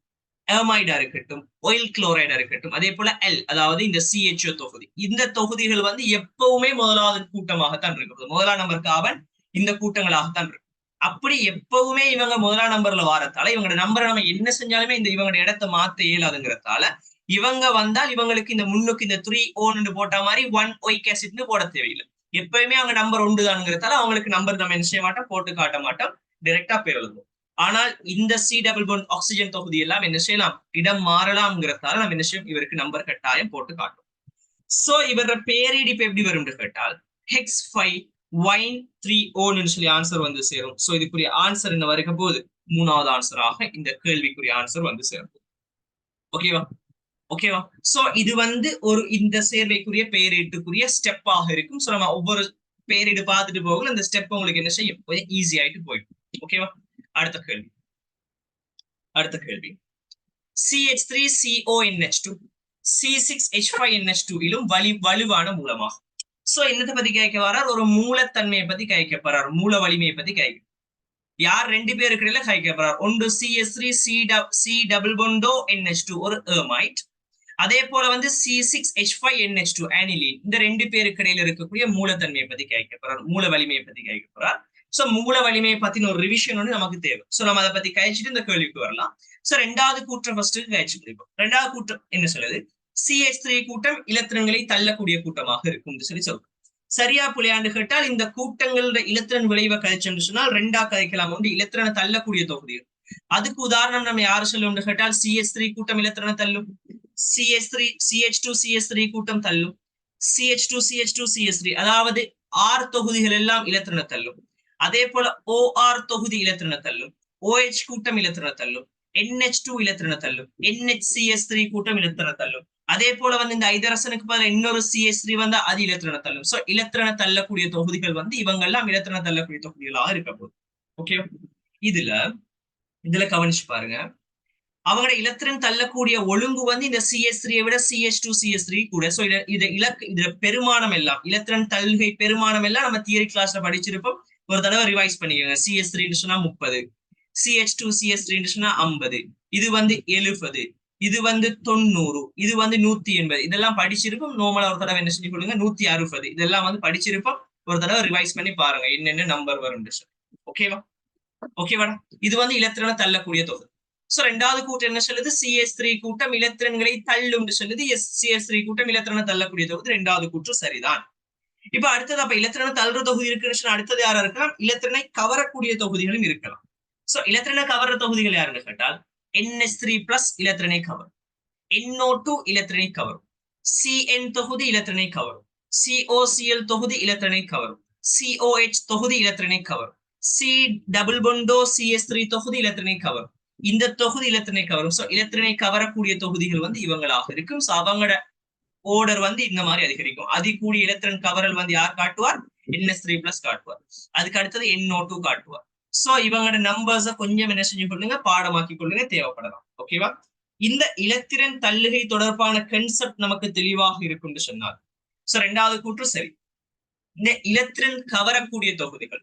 எர்மைடா இருக்கட்டும், ஆயில் குளோரைடா இருக்கட்டும், அதே போல எல் அதாவது இந்த CHO தொகுதி. இந்த தொகுதிகள் வந்து எப்பவுமே முதலாவது கூட்டமாகத்தான் இருக்கும். முதலாம் நம்பர் கார்பன் இந்த கூட்டங்களாகத்தான் இருக்கும். அப்படி எப்பவுமே இவங்க முதலாம் நம்பர்ல வாரத்தால இவங்களோட நம்பரை நம்ம என்ன செஞ்சாலுமே இந்த இவங்களோட இடத்தை மாத்த இயலாதுங்கிறதால இவங்க வந்தால் இவங்களுக்கு இந்த முன்னுக்கு இந்த 3O போட்ட மாதிரி 1 ஒயிக் ஆசிட்னு போட தேவையில்லை. எப்பயுமே அவங்க நம்பர் ஒன்றுதானுங்கிறதால அவங்களுக்கு நம்பர் நம்ம என்ன செய்ய மாட்டோம்? போட்டு காட்ட மாட்டோம். டைரக்டா பேர் எழுதுவோம். ஆனால் இந்த C டபுள் பாண்ட் ஆக்சிஜன் தொகுதி எல்லாம் என்ன செய்யலாம்? இடம் மாறலாம்ங்கிறதால நம்ம என்ன செய்யும்? இவருக்கு நம்பர் கட்டாயம் போட்டு காட்டும். சோ இவர பேரீடு இப்ப எப்படி வரும் கேட்டால் ஹெக்ஸ் 5Y3O சொல்லி ஆன்சர் வந்து சேரும். சோ இதுக்குரிய ஆன்சர் என்ன வரைக்கும் போகுது? மூணாவது ஆன்சராக இந்த கேள்விக்குரிய ஆன்சர் வந்து சேரும். ஓகேவா? ஓகேவா? சோ இது வந்து ஒரு இந்த சேர்வைக்குரிய பேரீட்டுக்குரிய ஸ்டெப்பாக இருக்கும். சோ நம்ம ஒவ்வொரு பேரீடு பார்த்துட்டு போகல இந்த ஸ்டெப் உங்களுக்கு என்ன செய்யும்? கொஞ்சம் ஈஸி ஆயிட்டு போயிடும். ஓகேவா? அடுத்த கேள்வி CH3CONH2 C6H5NH2 இலும் வலுவான மூலமாகும். சோ என்னத்தை பத்தி கேட்க வர்றார்? ஒரு மூலத்தன்மையை பத்தி கேட்க போறார். மூல வலிமையை பத்தி கேட்க. யார் ரெண்டு பேருக்கு இடையில கழிக்க போறார்? ஒன்று CH3 C டபுள் பொண்டோ NH2 ஒரு ஏர்மைட், அதே போல வந்து C6H5NH2 ஆனிலின். இந்த ரெண்டு பேருக்கு இடையில இருக்கக்கூடிய மூலத்தன்மையை பத்தி கேட்க போறார், மூல வலிமையை பத்தி கேட்க போறார். சோ மூல வலிமையை பத்தின ஒரு ரிவிஷன் வந்து நமக்கு தேவை. சோ நம்ம அதை பத்தி கழிச்சிட்டு இந்த கேள்விக்கு வரலாம். சோ ரெண்டாவது கூற்றம் ஃபர்ஸ்ட் கழிச்சு முடிப்போம். ரெண்டாவது கூற்றம் என்ன சொல்லுது? CH3 கூட்டம் இலத்திரன்களை தள்ளக்கூடிய கூட்டமாக இருக்கும் சொல்லி சொல்றோம். சரியா புள்ளையாண்டு கேட்டால் இந்த கூட்டங்களோட இலத்திரன் விளைவை கழிச்சோம்னு சொன்னால் ரெண்டா கழிக்கலாம். ஒன்று இலத்திரனை தள்ளக்கூடிய தொகுதிகள். அதுக்கு உதாரணம் நம்ம யாரு சொல்லுவோம்னு கேட்டால் CH3 கூட்டம் இலத்திரனை தள்ளும், CH2 CH3 கூட்டம் தள்ளும், CH2 CH3 அதாவது R தொகுதிகள் எல்லாம் இலத்திரனை தள்ளும். அதே போல OR தொகுதி இலத்திரனை தள்ளும், OH கூட்டம் இலத்திரனை தள்ளும், NH2 இலத்திரனை தள்ளும், NHCH3 கூட்டம் இலத்திரனை தள்ளும். அதே போல வந்து இந்த ஐதரசனுக்கு பதில் இன்னொரு CH3 வந்தா அது இலத்திரனை தள்ளும். சோ இலத்திரனை தள்ளக்கூடிய தொகுதிகள் வந்து இவங்க எல்லாம் இலத்திரனை தள்ளக்கூடிய தொகுதிகளாக இருக்க போகுது. ஓகே, இதுல கவனிச்சு பாருங்க. அவங்களோட இலத்திரன் தள்ளக்கூடிய ஒழுங்கு வந்து இந்த CH3 விட CH2 CH3 கூட. சோ இதுல பெருமானம் எல்லாம் இலத்திரன் தள்ளுகை பெருமானம் எல்லாம் நம்ம தியரி கிளாஸ்ல படிச்சிருப்போம். ஒரு தடவை ரிவைஸ் பண்ணிக்கோங்க. CH3 சொன்னா 30, CH2 CH3 சொன்னா 50, இது வந்து 70, இது வந்து 90, இது வந்து 180. இதெல்லாம் படிச்சிருப்போம். நார்மலா ஒரு தடவை என்ன செஞ்சு கொடுங்க, 160. இதெல்லாம் வந்து படிச்சிருப்போம். ஒரு தடவை ரிவைஸ் பண்ணி பாருங்க என்னென்ன நம்பர் வரும். ஓகேவா? இது வந்து இலத்திரனை தள்ளக்கூடிய தொகுதி. சோ ரெண்டாவது கூட்டம் என்ன சொல்லுது? CH3 கூட்டம் இலத்திரன்களை தள்ளும் சொல்லுது. CH3 கூட்டம் இலத்திரனை தள்ளக்கூடிய தொகுதி. ரெண்டாவது கூற்று சரிதான். இப்ப அடுத்தது அப்ப இலத்திரனை தள்ளுற தொகுதி இருக்குன்னு அடுத்தது யாரா இருக்கலாம்? இலத்திரனை கவரக்கூடிய தொகுதிகளும் இருக்கலாம். சோ இலத்திரனை கவர்ற தொகுதிகள் யாருன்னு கேட்டால் NH3+ இலத்திரனை கவரும், NO2 இலத்திரனை கவரும், CN தொகுதி இலத்திரனை கவரும், COCl தொகுதி இலத்திரனை கவரும், COH தொகுதி இலத்திரனை கவரும், C டபுள் பொண்டோ CH3 தொகுதி இலத்திரனை கவரும். இந்த தொகுதி இலத்திரனை கவரும். சோ இலத்திரனை கவரக்கூடிய தொகுதிகள் வந்து இவங்களாக இருக்கும். சோ அவங்களோட ஓர்டர் வந்து இந்த மாதிரி அதிகரிக்கும். அதிகூடிய இலத்திரன் கவரல் வந்து யார் காட்டுவார்? NH3+ காட்டுவார். அதுக்கு அடுத்தது NO2 காட்டுவார். சோ இவங்களோட நம்பர்ஸ கொஞ்சம் என்ன செஞ்சு கொள்ளுங்க, பாடமாக்கி கொள்ளுங்க, தேவைப்படலாம். ஓகேவா? இந்த இலத்திரன் தள்ளுகை தொடர்பான கன்செப்ட் நமக்கு தெளிவாக இருக்கும் சொன்னார். சோ ரெண்டாவது கூற்று சரி. இந்த இலத்திரன் கவரக்கூடிய தொகுதிகள்,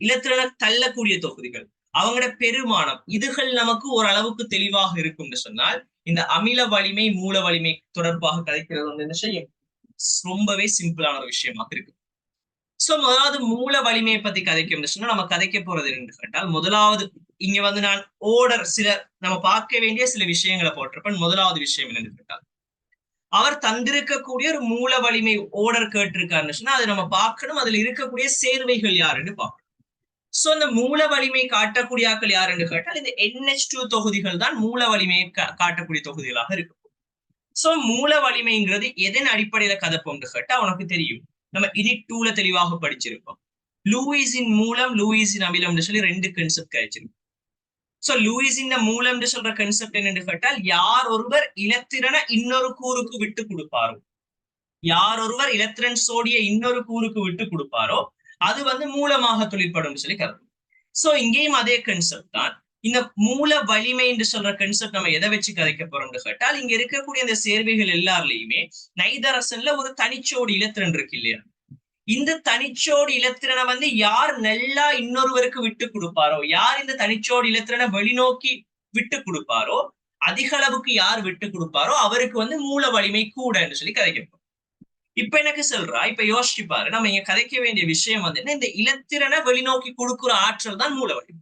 இலத்திரனை தள்ளக்கூடிய தொகுதிகள், அவங்களோட பெருமானம், இதுகள் நமக்கு ஓரளவுக்கு தெளிவாக இருக்கும் சொன்னால் இந்த அமில வலிமை மூல வலிமை தொடர்பாக கதைக்கிறது வந்து என்ன செய்யும், ரொம்பவே சிம்பிளான ஒரு விஷயமாக இருக்கு. சோ முதலாவது மூல வலிமையை பத்தி கதைக்கும் சொன்னா நம்ம கதைக்க போறது என்று கேட்டால், முதலாவது இங்க வந்து நான் ஓர்டர் சில நம்ம பார்க்க வேண்டிய சில விஷயங்களை போட்டிருப்பேன். முதலாவது விஷயம் என்னன்னு கேட்டால், அவர் தந்திருக்கக்கூடிய ஒரு மூல வலிமை ஓர்டர் கேட்டிருக்காருன்னு சொன்னா அதை நம்ம பார்க்கணும். அதுல இருக்கக்கூடிய சேர்வைகள் யாருன்னு பார்க்கணும். சோ இந்த மூல வலிமை காட்டக்கூடிய ஆக்கள் யாருன்னு கேட்டால் இந்த NH2 தொகுதிகள் தான் மூல வலிமையை காட்டக்கூடிய தொகுதிகளாக இருக்கும். சோ மூல வலிமைங்கிறது எதன் அடிப்படையில கதைப்போம்னு கேட்டா உனக்கு தெரியும், நம்ம யூனிட் 2ல தெளிவாக படிச்சிருப்போம். லூயிஸின் மூலம், லூயிஸின் அமிலம் சொல்லி ரெண்டு கன்செப்ட் கிடைச்சிருக்கும். சோ லூயிஸின் மூலம் சொல்ற கன்செப்ட் என்னன்னு கேட்டால், யார் ஒருவர் இலத்திரனை இன்னொரு கூறுக்கு விட்டு கொடுப்பாரோ, யார் ஒருவர் இலத்திரன் சோடிய இன்னொரு கூறுக்கு விட்டு கொடுப்பாரோ அது வந்து மூலமாக தொழிற்படும் சொல்லி கருதும். சோ இங்கேயும் அதே கன்செப்ட் தான். இந்த மூல வலிமை என்று சொல்ற கன்செப்ட் நம்ம எதை வச்சு கதைக்க போறோம்னு கேட்டால், இங்க இருக்கக்கூடிய இந்த சேர்வைகள் எல்லாருலயுமே நைதரசன்ல ஒரு தனிச்சோடி இலத்திரன் இருக்கு இல்லையா? இந்த தனிச்சோடி இலத்திரனை வந்து யார் நல்லா இன்னொருவருக்கு விட்டு கொடுப்பாரோ, யார் இந்த தனிச்சோடி இலத்திரனை வெளிநோக்கி விட்டு கொடுப்பாரோ, அதிக அளவுக்கு யார் விட்டு கொடுப்பாரோ அவருக்கு வந்து மூல வலிமை கூட என்று சொல்லி கதைக்கப்படும். இப்ப எனக்கு சொல்றா, இப்ப யோசிச்சு பாரு, நம்ம இங்க கதைக்க வேண்டிய விஷயம் வந்து என்ன, இந்த இலத்திரனை வெளிநோக்கி கொடுக்குற ஆற்றல் தான் மூல வலிமை.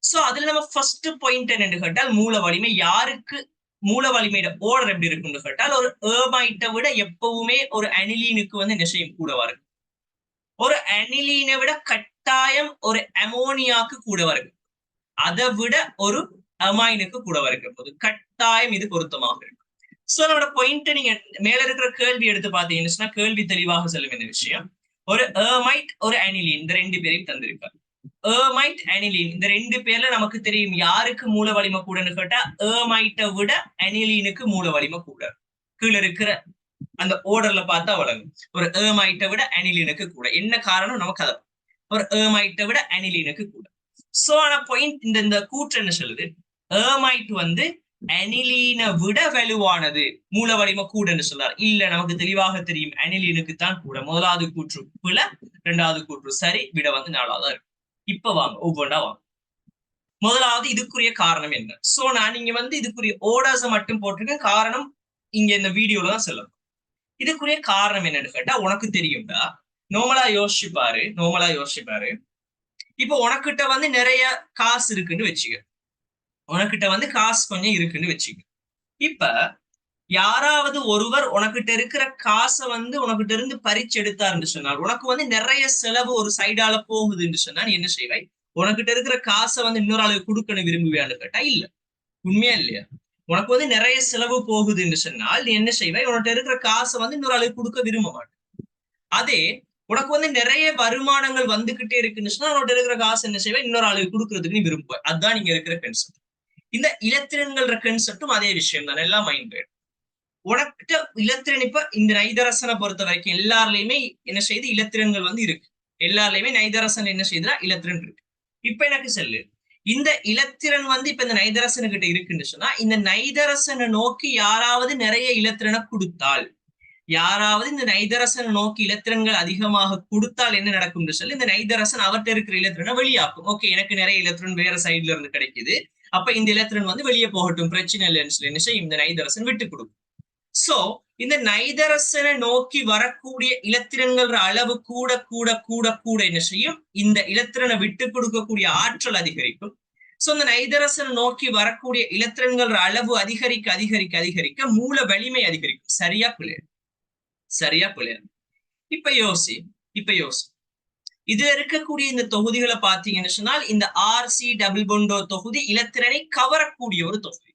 சோ அதுல நம்ம ஃபர்ஸ்ட் பாயிண்ட் என்னன்னு கேட்டால், மூல வலிமை யாருக்கு, மூல வலிமையோட ஓர்டர் எப்படி இருக்குன்னு கேட்டால், ஒரு ஏர்மைட்டை விட எப்பவுமே ஒரு அனிலீனுக்கு வந்து என்ன செய்யும், கூடவா இருக்கு. ஒரு அனிலீனை விட கட்டாயம் ஒரு அமோனியாக்கு கூடவா இருக்கு. அதை விட ஒரு அமைனுக்கு கூடவா இருக்க போது கட்டாயம் இது பொருத்தமாக இருக்கு. சோ நம்மளோட பாயிண்ட் நீங்க மேல இருக்கிற கேள்வி எடுத்து பாத்தீங்கன்னா கேள்வி தெளிவாக சொல்லும் இந்த விஷயம். ஒரு ஏர்மைட் ஒரு அனிலீன் இந்த ரெண்டு பேரையும் தந்திருக்காரு. ஏர்மைட் அனிலீன் இந்த ரெண்டு பேர்ல நமக்கு தெரியும் யாருக்கு மூல வலிமை கூடன்னு கேட்டா, ஏர்மைட்டை விட அனிலீனுக்கு மூல வலிமை கூட. கீழே இருக்கிற அந்த ஓர்டர்ல பார்த்தா வழங்கும். ஒரு ஏர்மைட்டை விட அனிலீனுக்கு கூட. என்ன காரணம் நமக்கு அதை, ஒரு ஏர்மைட்டை விட அனிலீனுக்கு கூட. சோ ஆனா பாயிண்ட் இந்த கூற்று என்ன சொல்லுது, ஏர்மைட் வந்து அனிலீனை விட வலுவானது, மூல வலிமை கூடன்னு சொல்றாரு. இல்ல, நமக்கு தெளிவாக தெரியும் அனிலீனுக்கு தான் கூட. முதலாவது கூற்று பிழை, இரண்டாவது கூற்று சரி, விட வந்து நாலாவதா இருக்கு. இப்ப வாங்க ஒவ்வொன்றா வாங்க. முதலாவது இதுக்குரிய காரணம் என்ன? சோ நான் இங்க வந்து இதுக்குரிய ஓர்டர்ஸ மட்டும் போட்டிருக்கேன். காரணம் இங்க இந்த வீடியோல தான் சொல்லணும். இதுக்குரிய காரணம் என்னன்னு கேட்டா உனக்கு தெரியும்டா. நார்மலா யோசிச்சு பாரு. இப்போ உனக்கிட்ட வந்து நிறைய காசு இருக்குன்னு வச்சுக்க. உனக்கிட்ட வந்து காசு கொஞ்சம் இருக்குன்னு வச்சுக்க. இப்ப யாராவது ஒருவர் உனக்கிட்ட இருக்கிற காசை வந்து உனக்கிட்ட இருந்து பறிச்சு எடுத்தாருன்னு சொன்னால், உனக்கு வந்து நிறைய செலவு ஒரு சைடால போகுதுன்னு சொன்னா நீ என்ன செய்வாய்? உனக்கிட்ட இருக்கிற காசை வந்து இன்னொரு ஆளுக்கு கொடுக்கணும் விரும்புவியான்னு கேட்டா இல்ல. உண்மையா இல்லையா? உனக்கு வந்து நிறைய செலவு போகுதுன்னு சொன்னால் நீ என்ன செய்வாய்? உனக்கிட்ட இருக்கிற காசை வந்து இன்னொரு ஆளுக்கு கொடுக்க விரும்ப மாட்டேன். அதே உனக்கு வந்து நிறைய வருமானங்கள் வந்துகிட்டே இருக்குன்னு சொன்னா உனக்கிட்ட இருக்கிற காசு என்ன செய்வாய்? இன்னொரு ஆளுக்கு கொடுக்கறதுக்கு நீ விரும்புவாய். அதுதான் நீங்க இருக்கிற கன்செப்ட். இந்த இலத்திரன்கள் கன்செப்டும் அதே விஷயம் தான். எல்லாம் மைண்ட் உனக்கிட்ட இலத்திரன் இப்ப இந்த நைதரசனை பொறுத்த வரைக்கும் எல்லாருலயுமே என்ன செய்யுது? இலத்திரன்கள் வந்து இருக்கு. எல்லாருலயுமே நைதரசன் என்ன செய்யுதுன்னா இலத்திரன் இருக்கு. இப்ப எனக்கு சொல்லு, இந்த இலத்திரன் வந்து இப்ப இந்த நைதரசனு கிட்ட இருக்குன்னு சொன்னா இந்த நைதரசனை நோக்கி யாராவது நிறைய இலத்திரனை கொடுத்தால், யாராவது இந்த நைதரசனை நோக்கி இலத்திரன்கள் அதிகமாக கொடுத்தால் என்ன நடக்கும்னு சொல்லி இந்த நைதரசன் அவர்கிட்ட இருக்கிற இலத்திரனை வெளியாக்கும். ஓகே, எனக்கு நிறைய இலத்திரன் வேற சைட்ல இருந்து கிடைக்குது, அப்ப இந்த இலத்திரன் வந்து வெளியே போகட்டும், பிரச்சனை இல்லைன்னு சொல்லி என்ன செய்யும்? இந்த நைதரசன் விட்டு கொடுக்கும். சோ இந்த நைதரசனை நோக்கி வரக்கூடிய இலத்திரன்கள் அளவு கூட கூட கூட கூட என்ன செய்யும்? இந்த இலத்திரனை விட்டு கொடுக்கக்கூடிய ஆற்றல் அதிகரிக்கும். சோ இந்த நைதரசனை நோக்கி வரக்கூடிய இலத்திரன்கள் அளவு அதிகரிக்க அதிகரிக்க அதிகரிக்க மூல வலிமை அதிகரிக்கும். சரியா பிள்ளையா? சரியா பிள்ளையா? இப்ப யோசி. இதுல இருக்கக்கூடிய இந்த தொகுதிகளை பார்த்தீங்கன்னு சொன்னால் இந்த ஆர்சி டபுள் பொண்டோ தொகுதி இலத்திரனை கவரக்கூடிய ஒரு தொகுதி.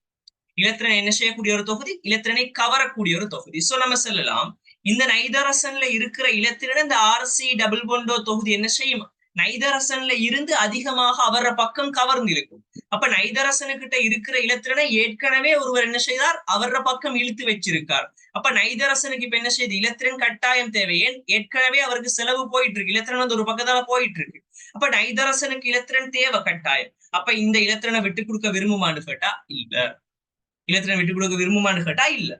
இலத்திரனை என்ன செய்யக்கூடிய ஒரு தொகுதி? இலத்திரனை கவரக்கூடிய ஒரு தொகுதி. சோ நம்ம சொல்லலாம் இந்த நைதரசன்ல இருக்கிற இலத்திரனை இந்த ஆர்சி டபுள் பொண்டோ தொகுதி என்ன செய்யும்? நைதரசன்ல இருந்து அதிகமாக அவர பக்கம் கவர்ந்து இருக்கும். அப்ப நைதரசனுக்கிட்ட இருக்கிற இலத்திரனை ஏற்கனவே ஒருவர் என்ன செய்தார்? அவர பக்கம் இழுத்து வச்சிருக்கார். அப்ப நைதரசனுக்கு இப்ப என்ன செய்யுது? இலத்திரன் கட்டாயம் தேவை. ஏன்? ஏற்கனவே அவருக்கு செலவு போயிட்டு இருக்கு. இலத்திரன் வந்து ஒரு பக்கத்தால போயிட்டு இருக்கு. அப்ப நைதரசனுக்கு இலத்திரன் தேவை கட்டாயம். அப்ப இந்த இலத்திரனை விட்டு கொடுக்க விரும்புமான்னு கேட்டா இல்ல. இலத்திரனை விட்டு கொடுக்க விரும்புமான்னு கேட்டா இல்ல.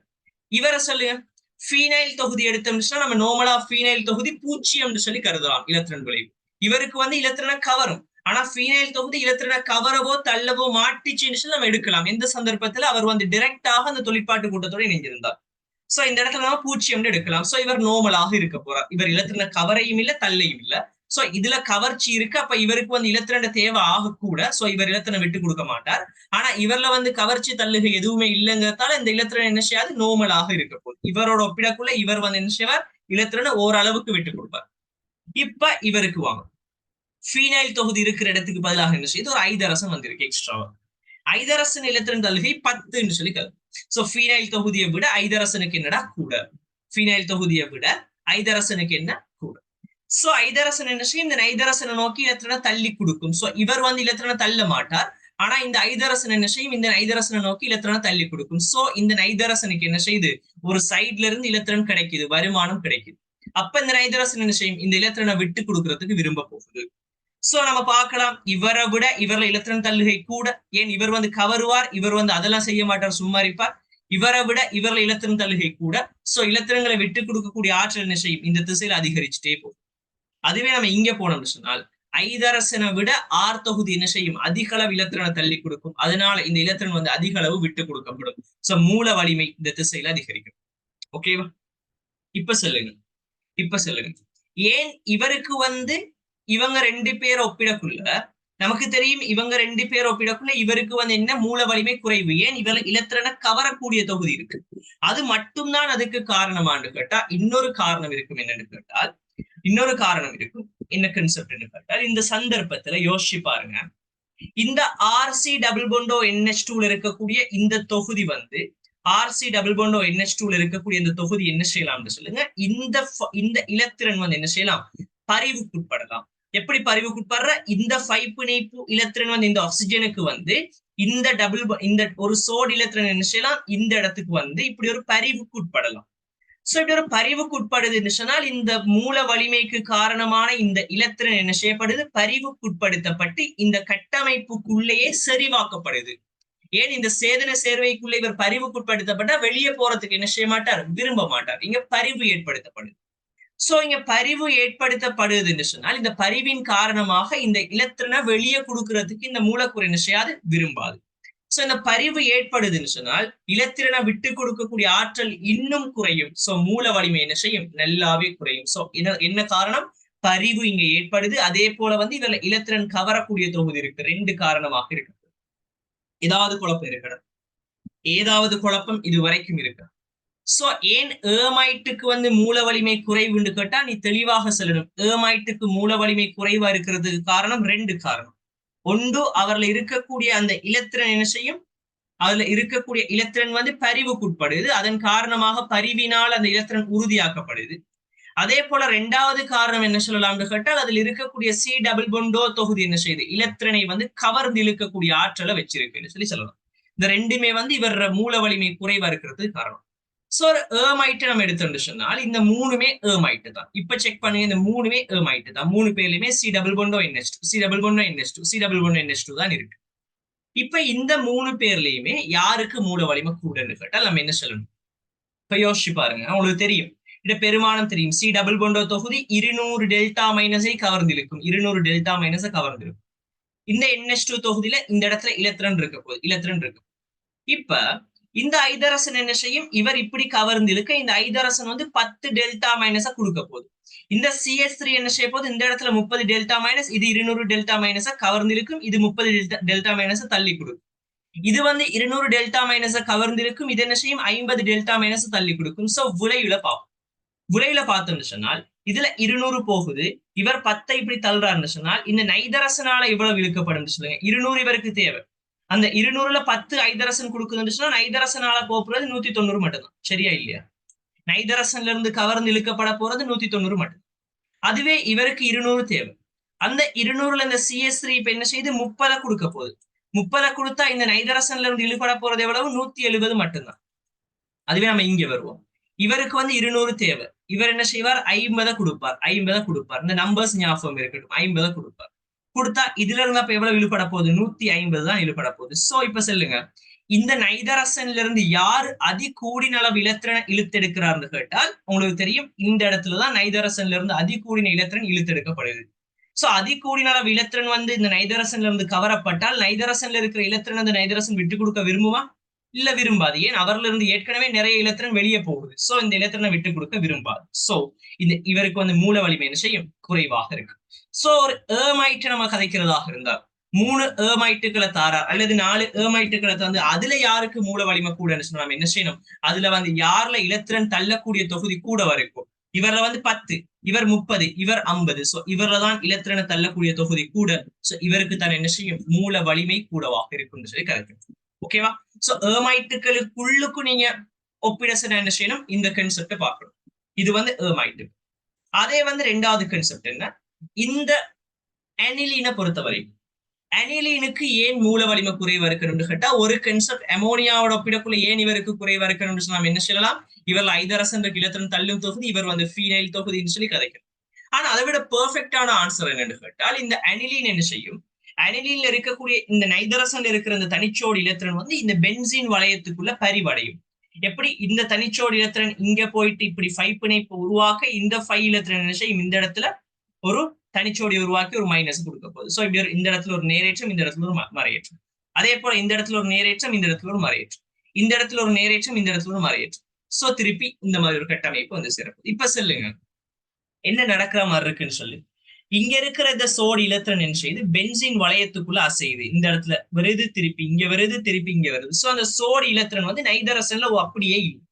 இவரை சொல்லுங்க, ஃபீனைல் தொகுதி எடுத்தோம்னா நம்ம நார்மலா ஃபீனைல் தொகுதி 0 சொல்லி கருதலாம் இலத்திரன் விளைவு. இவருக்கு வந்து இலத்திரனை கவரும். ஆனா ஃபீனைல் தொகுதி இலத்திரனை கவரவோ தள்ளவோ மாட்டிச்சுன்னு நம்ம எடுக்கலாம். எந்த சந்தர்ப்பத்துல அவர் வந்து டிரெக்டாக அந்த தொழிற்பாட்டு கூட்டத்தோட இணைஞ்சிருந்தார். சோ இந்த இடத்துல நம்ம 0 எடுக்கலாம். சோ இவர் நோமலாக இருக்க போறார். இவர் இலத்திரனை கவரையும் இல்ல தள்ளையும் இல்ல. சோ இதுல கவர்ச்சி இருக்கு. அப்ப இவருக்கு வந்து இலத்திரண்ட தேவை ஆகக்கூட. சோ இவர் இலத்திரனை விட்டு கொடுக்க மாட்டார். ஆனா இவர்ல வந்து கவர்ச்சி தள்ளுகை எதுவுமே இல்லைங்கிறதால இந்த இலத்திரன் என்ன செய்யாது? நோமலாக இருக்க போகுது. இவரோட ஒப்பிடக்குள்ள இவர் வந்து என்ன செய்வார்? இலத்திரனை ஓரளவுக்கு விட்டு கொடுப்பார். இப்ப இவருக்கு வாங்க, ஃபீனைல் தொகுதி இருக்கிற இடத்துக்கு பதிலாக என்ன செய்யுது? ஒரு ஐதரசன் வந்திருக்கு எக்ஸ்ட்ராவா. ஐதரசன் இலத்திரன் தள்ளுகை 10 சொல்லி கருது. சோ ஃபீனைல் தொகுதியை விட ஐதரசனுக்கு என்னடா கூட? ஃபீனைல் தொகுதியை விட ஐதரசனுக்கு என்ன கூட? சோ ஐதரசன் என்ன செய்யும்? இந்த நைதரசனை நோக்கி இலத்திரனை தள்ளி கொடுக்கும். சோ இவர் வந்து இலத்திரனை தள்ள மாட்டார். ஆனா இந்த ஐதரசன் என்ன செய்யும்? இந்த நைதரசனை நோக்கி இலத்திரனை தள்ளி கொடுக்கும். சோ இந்த நைதரசனுக்கு என்ன செய்யுது? ஒரு சைட்ல இருந்து இலத்திரன் கிடைக்குது, வருமானம் கிடைக்குது. அப்ப இந்த நைதரசன் என்ன செய்யும்? இந்த இலத்திரனை விட்டு கொடுக்கறதுக்கு விரும்ப போகுது. சோ நம்ம பார்க்கலாம், இவரை விட இவர்ல இலத்திரன் தள்ளுகை கூட. ஏன்? இவர் வந்து கவருவார், இவர் வந்து அதெல்லாம் செய்ய மாட்டார், சும்மா இருப்பார். இவரை விட இவர்ல இலத்திரன் தள்ளுகை கூட. சோ இலத்திரங்களை விட்டு கொடுக்கக்கூடிய ஆற்றல் என்ன செய்யும்? இந்த திசையில அதிகரிச்சுட்டே போகும். அதுவே நம்ம இங்க போனோம்னு சொன்னால் ஐதரசனை விட ஆர் தொகுதி என்ன செய்யும்? அதிக அளவு இலத்திரனை தள்ளி கொடுக்கும். அதனால இந்த இலத்திரன் வந்து அதிக அளவு விட்டு கொடுக்கப்படும். சோ மூல வலிமை இந்த திசையில அதிகரிக்கும். ஓகேவா? இப்ப சொல்லுங்க ஏன் இவருக்கு வந்து இவங்க 2 பேர் ஒப்பிடக்குள்ள நமக்கு தெரியும், இவங்க 2 பேர் ஒப்பிடக்குள்ள இவருக்கு வந்து என்ன? மூல வலிமை குறைவு. ஏன்? இவர இலத்திரனை கவரக்கூடிய தொகுதி இருக்கு. அது மட்டும்தான் அதுக்கு காரணமான்னு கேட்டா இன்னொரு காரணம் இருக்கும். என்னன்னு கேட்டால் இன்னொரு காரணம் இருக்கும். என்ன கான்செப்ட் கேட்டால் இந்த சந்தர்ப்பத்துல யோசிச்சு பாருங்க, இந்த ஆர்சி டபுள் பொண்டோ NH2 இருக்கக்கூடிய இந்த தொகுதி வந்து ஆர்சி டபுள் பொண்டோ NH2 இருக்கக்கூடிய இந்த தொகுதி என்ன செய்யலாம்னு சொல்லுங்க, இந்த இலத்திரன் வந்து என்ன செய்யலாம்? பரிவுக்குட்படலாம். எப்படி பரிவுக்குட்படுற? இந்த 5 பிணைப்பு இலத்திரன் வந்து இந்த ஆக்சிஜனுக்கு வந்து இந்த ஒரு சோடு இலத்திரன் என்ன செய்யலாம்? இந்த இடத்துக்கு வந்து இப்படி ஒரு பரிவுக்குட்படலாம். சோ இப்படி ஒரு பரிவுக்கு உட்படுதுன்னு சொன்னால் இந்த மூல வலிமைக்கு காரணமான இந்த இலத்திரன் என்ன செய்யப்படுது? பரிவுக்குட்படுத்தப்பட்டு இந்த கட்டமைப்புக்குள்ளேயே செறிவாக்கப்படுது. ஏன்? இந்த சேதன சேர்வைக்குள்ளே இவர் பரிவுக்குட்படுத்தப்பட்டா வெளியே போறதுக்கு என்ன செய்ய மாட்டார்? விரும்ப மாட்டார். இங்க பரிவு ஏற்படுத்தப்படுது. சோ இங்க பரிவு ஏற்படுத்தப்படுதுன்னு சொன்னால் இந்த பரிவின் காரணமாக இந்த இலத்திரனை வெளியே கொடுக்கறதுக்கு இந்த மூலக்கூறு என்ன செய்யாது, விரும்பாது. சோ இந்த பரிவு ஏற்படுதுன்னு சொன்னால் இலத்திரனை விட்டு கொடுக்கக்கூடிய ஆற்றல் இன்னும் குறையும். சோ மூல வலிமை என்ன செய்யும், நல்லாவே குறையும். சோ என்ன காரணம், பரிவு இங்க ஏற்படுது. அதே போல வந்து இதுல இலத்திரன் கவரக்கூடிய தொகுதி இருக்கு. ரெண்டு காரணமாக இருக்கு. ஏதாவது குழப்பம் இருக்கா? ஏதாவது குழப்பம் இது வரைக்கும் இருக்கு? சோ ஏன் ஏமைட்டுக்கு வந்து மூல வலிமை குறைவுன்னு கேட்டா நீ தெளிவாக சொல்லணும். ஏமைட்டுக்கு மூல வலிமை குறைவா இருக்கிறதுக்கு காரணம் ரெண்டு காரணம். ஒன்று, அவர்ல இருக்கக்கூடிய அந்த இலத்திரன் என்ன செய்யும், அதுல இருக்கக்கூடிய இலத்திரன் வந்து பரிவுக்குட்படுது. அதன் காரணமாக பரிவினால் அந்த இலத்திரன் உறுதியாக்கப்படுது. அதே போல இரண்டாவது காரணம் என்ன சொல்லலாம்னு கேட்டால் அதில் இருக்கக்கூடிய சி டபுள் பொண்டோ தொகுதி என்ன செய்யுது, இலத்திரனை வந்து கவர்ந்து இழுக்கக்கூடிய ஆற்றலை வச்சிருக்குன்னு சொல்லலாம். இந்த ரெண்டுமே வந்து இவர் மூல வலிமை குறைவா இருக்கிறதுக்கு காரணம். சோ ஒரு ஏமைட்டு நம்ம எடுத்தோம்னு சொன்னால் இந்த மூணுமே ஏமைட்டு தான். இப்ப செக் பண்ணுங்க, இந்த மூணுமே ஏமைட்டு தான். மூணு பேர்லயுமே சி டபுள் பொண்டோ NH2, சி டபுள் பொண்டோ NH2, சி டபுள் பொண்டோ NH2 தான் இருக்கு. இப்ப இந்த மூணு பேர்லயுமே யாருக்கு மூல வலிமை கூடன்னு கேட்டால் நம்ம என்ன சொல்லணும், இப்ப யோசிச்சு பாருங்க. உங்களுக்கு தெரியும், இந்த பெருமானம் தெரியும். சி டபுள் பொண்டோ தொகுதி 200 டெல்டா மைனஸை கவர்ந்திருக்கும். 200 டெல்டா மைனஸை கவர்ந்திருக்கும். இந்த NH2 தொகுதியில இந்த இடத்துல இலத்திரன் இருக்க போகுது, இலத்திரன் இருக்கு. இப்ப இந்த ஐதரசன் என்ன செய்யும், இவர் இப்படி கவர்ந்து இழுக்க இந்த ஐதரசன் வந்து 10 டெல்டா மைனஸ கொடுக்க போகுது. இந்த CS3 என்ன செய்ய போகுது, இந்த இடத்துல 30 டெல்டா மைனஸ், இது 200 டெல்டா மைனஸ கவர்ந்து இழுக்கும். இது 30 டெல்டா மைனஸ தள்ளி கொடுக்கும். இது வந்து 200 டெல்டா மைனஸ கவர்ந்து இழுக்கும். இது என்ன செய்யும், 50 டெல்டா மைனஸ் தள்ளி கொடுக்கும். சோ விளைவுல பார்ப்போம். விளைவுல பார்த்தோம்னு சொன்னால் இதுல 200 போகுது, இவர் 10 இப்படி தள்ளுறாருன்னு சொன்னால் இந்த நைதரசனால இவ்வளவு இழுக்கப்படும் சொல்லுங்க. 200 இவருக்கு தேவை. அந்த 200ல 10 ஐதரசன் கொடுக்குதுன்னு சொன்னா நைதரசனால போறது 190 மட்டும்தான். சரியா இல்லையா? நைதரசன்ல இருந்து கவர்ந்து இழுக்கப்பட போறது 190 மட்டும். அதுவே இவருக்கு 200 தேவை. அந்த 200ல இந்த CS3 இப்ப என்ன செய்யுது, 30 கொடுக்க போகுது. 30 கொடுத்தா இந்த நைதரசன்ல இருந்து இழுபட போறது எவ்வளவு, 170 மட்டும்தான். அதுவே நம்ம இங்க வருவோம். இவருக்கு வந்து 200 தேவை. இவர் என்ன செய்வார், 50 கொடுப்பார். 50 கொடுப்பார். இந்த நம்பர்ஸ் ஞாபகம் இருக்கட்டும். 50 கொடுப்பார். கொடுத்தா இதுல இருந்து அப்ப எவ்வளவு இழுபட போகுது, 150 தான் இழுபட போகுது. சோ இப்ப சொல்லுங்க, இந்த நைதரசன்ல இருந்து யார் அதி கூடின அளவு இலத்திரனை இழுத்தெடுக்கிறார்னு கேட்டால் உங்களுக்கு தெரியும், இந்த இடத்துலதான் நைதரசன்ல இருந்து அதி கூடின இலத்திரன் இழுத்தெடுக்கப்படுது. சோ அதி கூடின அளவு இலத்திரன் வந்து இந்த நைதரசன்ல இருந்து கவரப்பட்டால் நைதரசன்ல இருக்கிற இலத்திரன் அந்த நைதரசன் விட்டு கொடுக்க விரும்புமா, இல்ல விரும்பாது. ஏன், அவர்ல இருந்து ஏற்கனவே நிறைய இலத்திரன் வெளியே போகுது. சோ இந்த இலத்திரனை விட்டு கொடுக்க விரும்பாது. சோ இந்த இவருக்கு வந்து மூல வலிமை என்ன செய்யும், குறைவாக இருக்கு. சோ ஒரு ஏமைட்டு நம்ம கதைக்கிறதாக இருந்தால் 3 ஏமைட்டுகளை தாரார் அல்லது 4 ஏமைட்டுகளை தந்து அதுல யாருக்கு மூல வலிமை கூடன்னு சொன்னா நம்ம என்ன செய்யணும், அதுல வந்து யாருல இலத்திரன் தள்ளக்கூடிய தொகுதி கூட வரைக்கும், இவர்ல வந்து 10, இவர் 30, இவர் 50. சோ இவர்ல தான் இலத்திரனை தள்ளக்கூடிய தொகுதி கூட. சோ இவருக்கு தான் என்ன செய்யும், மூல வலிமை கூடவாக இருக்குன்னு சொல்லி கருத்து. ஓகேவா? சோ ஏமைட்டுகளுக்குள்ளுக்கு நீங்க ஒப்பிட என்ன செய்யணும், இந்த கன்செப்ட பார்க்கணும். இது வந்து ஏமைட்டு. அதே வந்து ரெண்டாவது கன்செப்ட் என்ன, இந்த அனிலீனை பொறுத்தவரை அனிலீனுக்கு ஏன் மூல வலிமை குறைவா இருக்கணும்னு கேட்டா ஒரு கன்செப்ட், அமோனியாவோட ஒப்பிடக்குள்ள ஏன் இவருக்கு குறைவா இருக்கணும்னு சொன்னா நம்ம என்ன சொல்லலாம், இவர்ல ஐதரசன் இலத்திரன் தள்ளும் தொகுதி, இவர் வந்து ஃபீனைல் தொகுதின்னு சொல்லி கதைக்கணும். ஆனா அதை விட பெர்ஃபெக்டான ஆன்சர் என்னன்னு கேட்டால் இந்த அனிலீன் என்ன செய்யும், அனிலீன்ல இருக்கக்கூடிய இந்த நைதரசன்ல இருக்கிற இந்த தனிச்சோடு இலத்திரன் வந்து இந்த பென்சீன் வளையத்துக்குள்ள பரிவடையும். எப்படி இந்த தனிச்சோடு இலத்திரன் இங்க போயிட்டு இப்படி 5 பிணைப்பு உருவாக்க இந்த 5 இலத்திரன் என்ன செய்யும், இந்த இடத்துல ஒரு தனிச்சோடி உருவாக்கி ஒரு மைனஸ் கொடுக்க போகுது. சோ இப்படி இந்த இடத்துல ஒரு நேரேற்றம், இந்த இடத்துல ஒரு மறையேற்றம். அதே போல இந்த இடத்துல ஒரு நேரேற்றம், இந்த இடத்துல ஒரு மறையேற்றம், இந்த இடத்துல ஒரு நேரேற்றம், இந்த இடத்துல ஒரு மறையேற்றம். சோ திருப்பி இந்த மாதிரி ஒரு கட்டமைப்பு வந்து சிறப்பு. இப்ப சொல்லுங்க என்ன நடக்கிற மாதிரி இருக்குன்னு சொல்லி, இங்க இருக்கிற இந்த சோடி இலத்திரன் என்ன செய்யுது, பென்சீன் வளையத்துக்குள்ள அசையுது. இந்த இடத்துல வருது, திருப்பி இங்க வருது, திருப்பி இங்க வருது. சோ அந்த சோடி இலத்திரன் வந்து நைதரசன்ல அப்படியே இல்லை.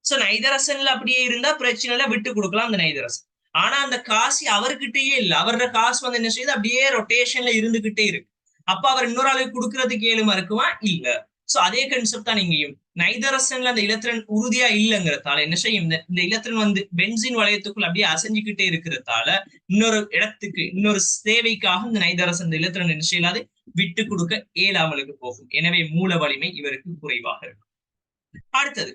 சோ நைதரசன்ல அப்படியே இருந்தா பிரச்சனை இல்ல, விட்டு கொடுக்கலாம் அந்த நைதரசன். ஆனா அந்த காசு அவர்கிட்டயே இல்ல, அவரோட காசு வந்து என்ன செய்யுது, அப்படியே ரொட்டேஷன்ல இருந்துகிட்டே இருக்கு. அப்ப அவர் இன்னொரு ஆளுக்கு கொடுக்கறதுக்கு ஏழுமா இருக்குமா, இல்ல. சோ அதே கான்செப்ட் தான் இங்கேயும். நைதரசன்ல அந்த இலத்திரன் உறுதியா இல்லைங்கிறதால என்ன செய்யும், இந்த இலத்திரன் வந்து பென்சீன் வளையத்துக்குள்ள அப்படியே அசைஞ்சுக்கிட்டே இருக்கிறதால இன்னொரு இடத்துக்கு இன்னொரு சேவைக்காக இந்த நைதரசன் இந்த இலத்திரன் என்ன செய்யலாது, விட்டு கொடுக்க இயலாமலுக்கு போகும். எனவே மூல வலிமை இவருக்கு குறைவாக இருக்கும். அடுத்தது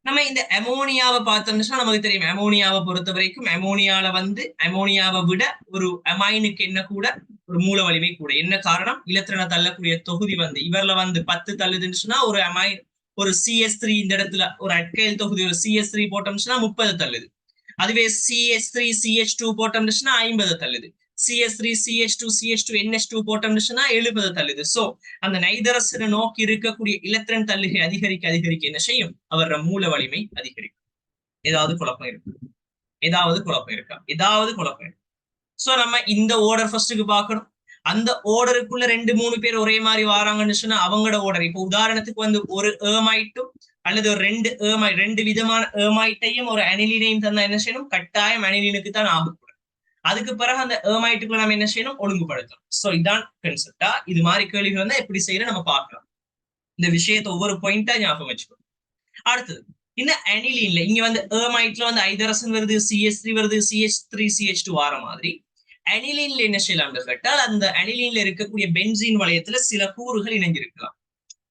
நம்ம இந்த அமோனியாவை பார்த்தோம்னா நமக்கு தெரியும், அமோனியாவை பொறுத்த வரைக்கும் அமோனியால வந்து அமோனியாவை விட ஒரு அமைனுக்கு என்ன கூட, ஒரு மூல வலிமை கூட. என்ன காரணம், இலத்திரனை தள்ளக்கூடிய தொகுதி வந்து இவர்ல வந்து 10 தள்ளுதுன்னு சொன்னா ஒரு அமைன் ஒரு CS3 இந்த இடத்துல ஒரு அட்கைல் தொகுதி ஒரு CS3 போட்டோம்னா 30 தள்ளுது. அதுவே CH3CH2 போட்டோம்னுச்சுன்னா 50 தள்ளுது. CH3CH2CH2NH2 போட்டோம்னுச்சுன்னா 70 தள்ளுது. சோ அந்த நைதரசனை நோக்கி இருக்கக்கூடிய இலத்திரன் தள்ளுகை அதிகரிக்க அதிகரிக்க என்ன செய்யும்? அவரோட மூல வலிமை அதிகரிக்கும். ஏதாவது குழப்பம் இருக்கு? ஏதாவது குழப்பம் இருக்கா? ஏதாவது குழப்பம் இருக்கு? சோ நம்ம இந்த ஓர்டர் ஃபர்ஸ்ட்டுக்கு பார்க்கணும். அந்த ஓர்டருக்குள்ள 2-3 பேர் ஒரே மாதிரி வாராங்கன்னு சொன்னா அவங்களோட ஓர்டர். இப்போ உதாரணத்துக்கு வந்து ஒரு ஏமாயிட்டும் அல்லது ஒரு ரெண்டு விதமான ஏமாயிட்டையும் ஒரு அனிலினையும் தந்தா என்ன செய்யணும்? கட்டாயம் அனிலினுக்கு தான் ஆகக்கூடாது. அதுக்கு பிறகு அந்த ஏமாயிட்டுக்குள்ள நம்ம என்ன செய்யணும்? ஒழுங்குபடுத்தணும். சோ இதான் கன்செப்டா. இது மாதிரி கேள்விகள் வந்து எப்படி செய்யற நம்ம பார்க்கலாம். இந்த விஷயத்தை ஒவ்வொரு பாயிண்டா ஞாபகம் வச்சுக்கணும். அடுத்தது இந்த அனிலின்ல இங்க வந்து ஏமாயிட்ல வந்து ஐதரசன் வருது, CH3 வருது, CH3CH2 வார மாதிரி அனிலின்ல என்ன செய்யலாம் கேட்டால் அந்த அனிலின்ல இருக்கக்கூடிய பென்சீன் வளையத்துல சில கூறுகள் இணைஞ்சிருக்கலாம்.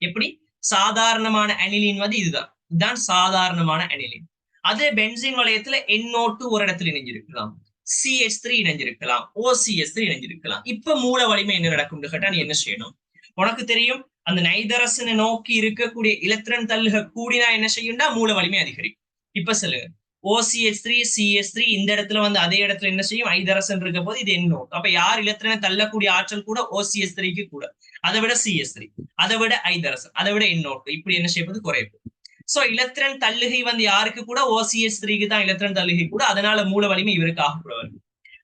எப்படி? சாதாரணமான அனிலின் வந்து இதுதான் சாதாரணமான அனிலின். அதே பென்சீன் வளையத்துல NO2 ஒரு இடத்துல இணைஞ்சிருக்கலாம், CH3 இணைஞ்சிருக்கலாம், OCH3 இணைஞ்சிருக்கலாம். இப்ப மூல வலிமை என்ன நடக்கும் கேட்டா நீ என்ன செய்யணும்? உனக்கு தெரியும் அந்த நைதரசனை நோக்கி இருக்கக்கூடிய இலத்திரன் தள்ளுக கூடினா என்ன செய்யும்னா மூல வலிமை அதிகரிக்கும். இப்ப சொல்லுங்க, OCH3 CH3 இந்த இடத்துல வந்து அதே இடத்துல என்ன செய்யும்? ஐதரசன் இருக்க போது இது NO. அப்ப யார் இலத்திரனை தள்ளக்கூடிய ஆற்றல் கூட? OCH3க்கு கூட. அதை விட CH3, அதை விட ஐதரசன், அதை விட NO2. இப்படி என்ன செய்வது? குறைப்பு. சோ இலத்திரன் தள்ளுகை வந்து யாருக்கு கூட? OCH3க்கு தான் இலத்திரன் தள்ளுகை கூட. அதனால மூல வலிமை இவருக்கு ஆக கூட வரும்.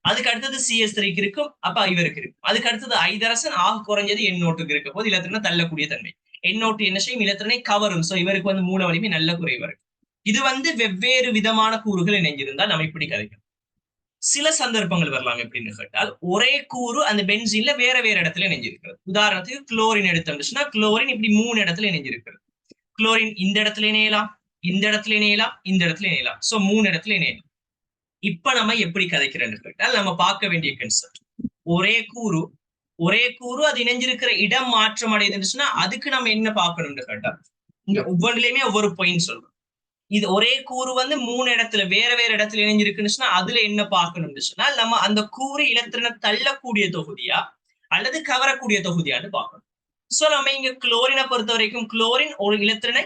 அதுக்கு அடுத்தது CH3க்கு இருக்கும், அப்ப இவருக்கு இருக்கும். அதுக்கு அடுத்தது ஐதரசன் ஆக குறைஞ்சது NO2க்கு இருக்க போது இலத்திரனை தள்ளக்கூடிய தன்மை. NO2 என்ன செய்யும்? இலத்திரனை கவரும். சோ இவருக்கு வந்து மூல வலிமை நல்ல குறைவா இருக்கு. இது வந்து வெவ்வேறு விதமான கூறுகள் இணைஞ்சிருந்தால் நம்ம இப்படி கதைக்கும். சில சந்தர்ப்பங்கள் வரலாம் எப்படின்னு கேட்டால் ஒரே கூறு அந்த பென்சீன்ல வேற வேற இடத்துல இணைஞ்சிருக்கிறது. உதாரணத்துக்கு குளோரின் எடுத்தோம்னா குளோரின் இப்படி 3 இடத்துல இணைஞ்சிருக்கிறது. குளோரின் இந்த இடத்துல இணையலாம், இந்த இடத்துல இணையலாம், இந்த இடத்துல இணையலாம். சோ 3 இடத்துல இணையலாம். இப்ப நம்ம எப்படி கதைக்கிறேன்னு கேட்டால் நம்ம பார்க்க வேண்டிய கன்செப்ட் ஒரே கூறு அது இணைஞ்சிருக்கிற இடம் மாற்றம் அடையுதுன்னு அதுக்கு நம்ம என்ன பார்க்கணும்னு கேட்டா இங்க ஒவ்வொன்றிலையுமே ஒவ்வொரு பாயிண்ட் சொல்றோம். இது ஒரே கூறு வந்து 3 இடத்துல வேற வேற இடத்துல இணைஞ்சிருக்குன்னு அதுல என்ன பார்க்கணும்னு சொன்னா நம்ம அந்த கூறு இலத்திரனை தள்ளக்கூடிய தொகுதியா அல்லது கவரக்கூடிய தொகுதியான்னு பார்க்கணும். சோ நம்ம இங்க குளோரினை பொறுத்த வரைக்கும் குளோரின் ஒரு இலத்திரனை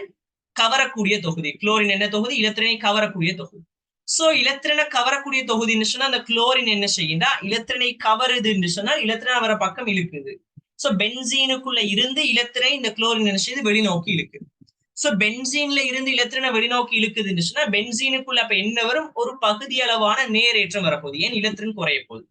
கவரக்கூடிய தொகுதி. குளோரின் என்ன தொகுதி? இலத்திரனை கவரக்கூடிய தொகுதி. சோ இலத்திரனை கவரக்கூடிய தொகுதின்னு சொன்னா அந்த குளோரின் என்ன செய்யுண்டா இலத்திரனை கவருதுன்னு சொன்னா இலத்திரன் அவர பக்கம் இழுக்குது. சோ பென்சீனுக்குள்ள இருந்து இலத்திரை இந்த குளோரின் என்ன செய்யுது? வெளிநோக்கி இழுக்குது. சோ பென்சீன்ல இருந்து இலத்திரனை வெளிநோக்கி இழுக்குதுன்னு சொன்னா பென்சீனுக்குள்ள அப்ப என்ன வரும்? ஒரு பகுதி அளவான நேரேற்றம் வரப்போகுது. ஏன்? இலத்திரன் குறைய போகுது.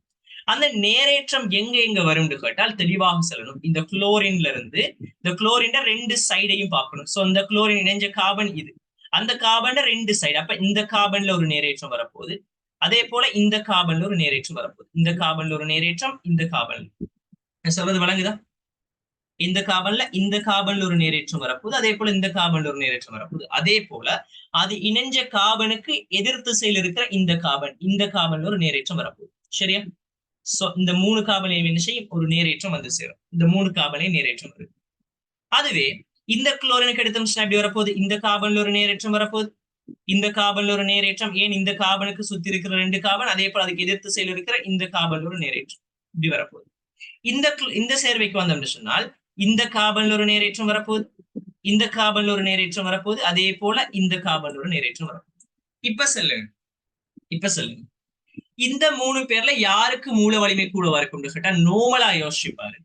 அந்த நேரேற்றம் எங்க வரும்னு கேட்டால் தெளிவாக சொல்லணும். இந்த குளோரின்ல இருந்து இந்த குளோரின் 2 சைடையும் பார்க்கணும். சோ இந்த குளோரின் இணைஞ்ச கார்பன் இது, அந்த கார்பன் 2 சைடு. அப்ப இந்த கார்பன்ல ஒரு நேரேற்றம் வரப்போகுது, அதே போல இந்த கார்பன்ல ஒரு நேரேற்றம் வரப்போகுது. இந்த கார்பன்ல ஒரு நேரேற்றம், இந்த கார்பன்ல சொல்றது வழங்குதா? இந்த கார்பன்ல ஒரு நேரேற்றம் வரப்போகுது, அதே போல இந்த கார்பன்ல ஒரு நேரேற்றம் வரப்போகுது. அதே போல அது இணைஞ்ச கார்பனுக்கு எதிர் திசையில் இருக்கிற இந்த கார்பன்ல ஒரு நேரேற்றம் வரப்போகுது. சரியா? சோ இந்த 3 கார்பனையும் என்ன செய்யும்? ஒரு நேரேற்றம் வந்து சேரும். இந்த 3 கார்பனையும் நேரேற்றம் இருக்கு. அதுவே இந்த குளோரினுக்கு எடுத்தோம்னா எப்படி வரப்போகுது? இந்த கார்பன்ல ஒரு நேரேற்றம் வரப்போகுது, இந்த கார்பன்ல ஒரு நேரேற்றம். ஏன்? இந்த கார்பனுக்கு சுத்தி இருக்கிற 2 கார்பன், அதே போல அதுக்கு எதிர் திசையில் இருக்கிற இந்த கார்பன்ல ஒரு நேரேற்றம் இப்படி வரப்போகுது. இந்த சேர்வைக்கு வந்தோம்னு சொன்னால் இந்த கார்பன்ல ஒரு நேரேற்றம் வரப்போகுது, இந்த கார்பன்ல ஒரு நேரேற்றம் வரப்போகுது, அதே போல இந்த கார்பன்ல ஒரு நேரேற்றம் வரப்போகுது. இப்ப சொல்லுங்க இந்த 3 பேர்ல யாருக்கு மூல வலிமை கூட இருக்கும் கேட்டா நோமலா யோசிச்சு பாரு.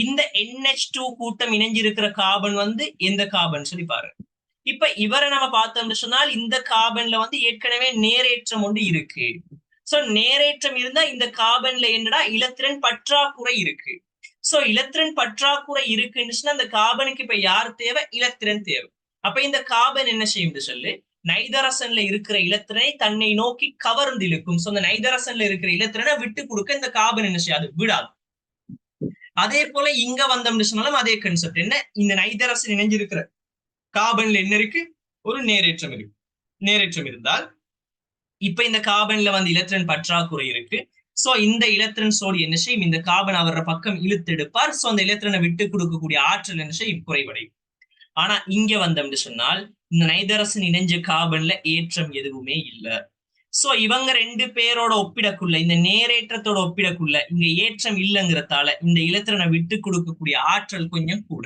இந்த NH2 கூட்டம் இணைஞ்சிருக்கிற கார்பன் வந்து எந்த கார்பன் சொல்லி பாரு. இப்ப இவரை நம்ம பார்த்தோம்னு சொன்னால் இந்த கார்பன்ல வந்து ஏற்கனவே நேரேற்றம் ஒன்று இருக்கு. சோ நேரேற்றம் இருந்தா இந்த கார்பன்ல என்னடா இலத்திரன் பற்றாக்குறை இருக்கு. சோ இலத்திரன் பற்றாக்குறை இருக்குன்னு சொன்னா அந்த கார்பனுக்கு இப்ப யார் தேவை? இலத்திரன் தேவை. அப்ப இந்த கார்பன் என்ன செய்யும் சொல்லு? நைதரசன்ல இருக்கிற இலத்திரனை தன்னை நோக்கி கவர்ந்து இழுக்கும். சோ அந்த நைதரசன்ல இருக்கிற இலத்திரனை விட்டு கொடுக்க இந்த கார்பன் என்ன செய்யாது? விடாது. அதே போல இங்க வந்தோம்னு சொன்னாலும் அதே கான்செப்ட். என்ன? இந்த நைதரசன் இணைஞ்சிருக்கிற கார்பன்ல என்ன இருக்கு? ஒரு நேரேற்றம் இருக்கு. நேரேற்றம் இருந்தால் இப்ப இந்த கார்பன்ல வந்து இலத்திரன் பற்றாக்குறை இருக்கு. சோ இந்த இலத்திரன் சோடி என்ன செய்யும்? இந்த கார்பன் அவர பக்கம் இழுத்தெடுப்பார். சோ அந்த இலத்திரனை விட்டு கொடுக்கக்கூடிய ஆற்றல் என்ன செய்யும்? குறைவடையும். ஆனா இங்க வந்தோம்னு சொன்னால் இந்த நைதரசன் இணைஞ்ச கார்பன்ல ஏற்றம் எதுவுமே இல்லை. சோ இவங்க 2 பேரோட ஒப்பிடக்குள்ள, இந்த நேரேற்றத்தோட ஒப்பிடக்குள்ள இங்க ஏற்றம் இல்லைங்கிறதால இந்த இலத்திரனை விட்டு கொடுக்கக்கூடிய ஆற்றல் கொஞ்சம் கூட.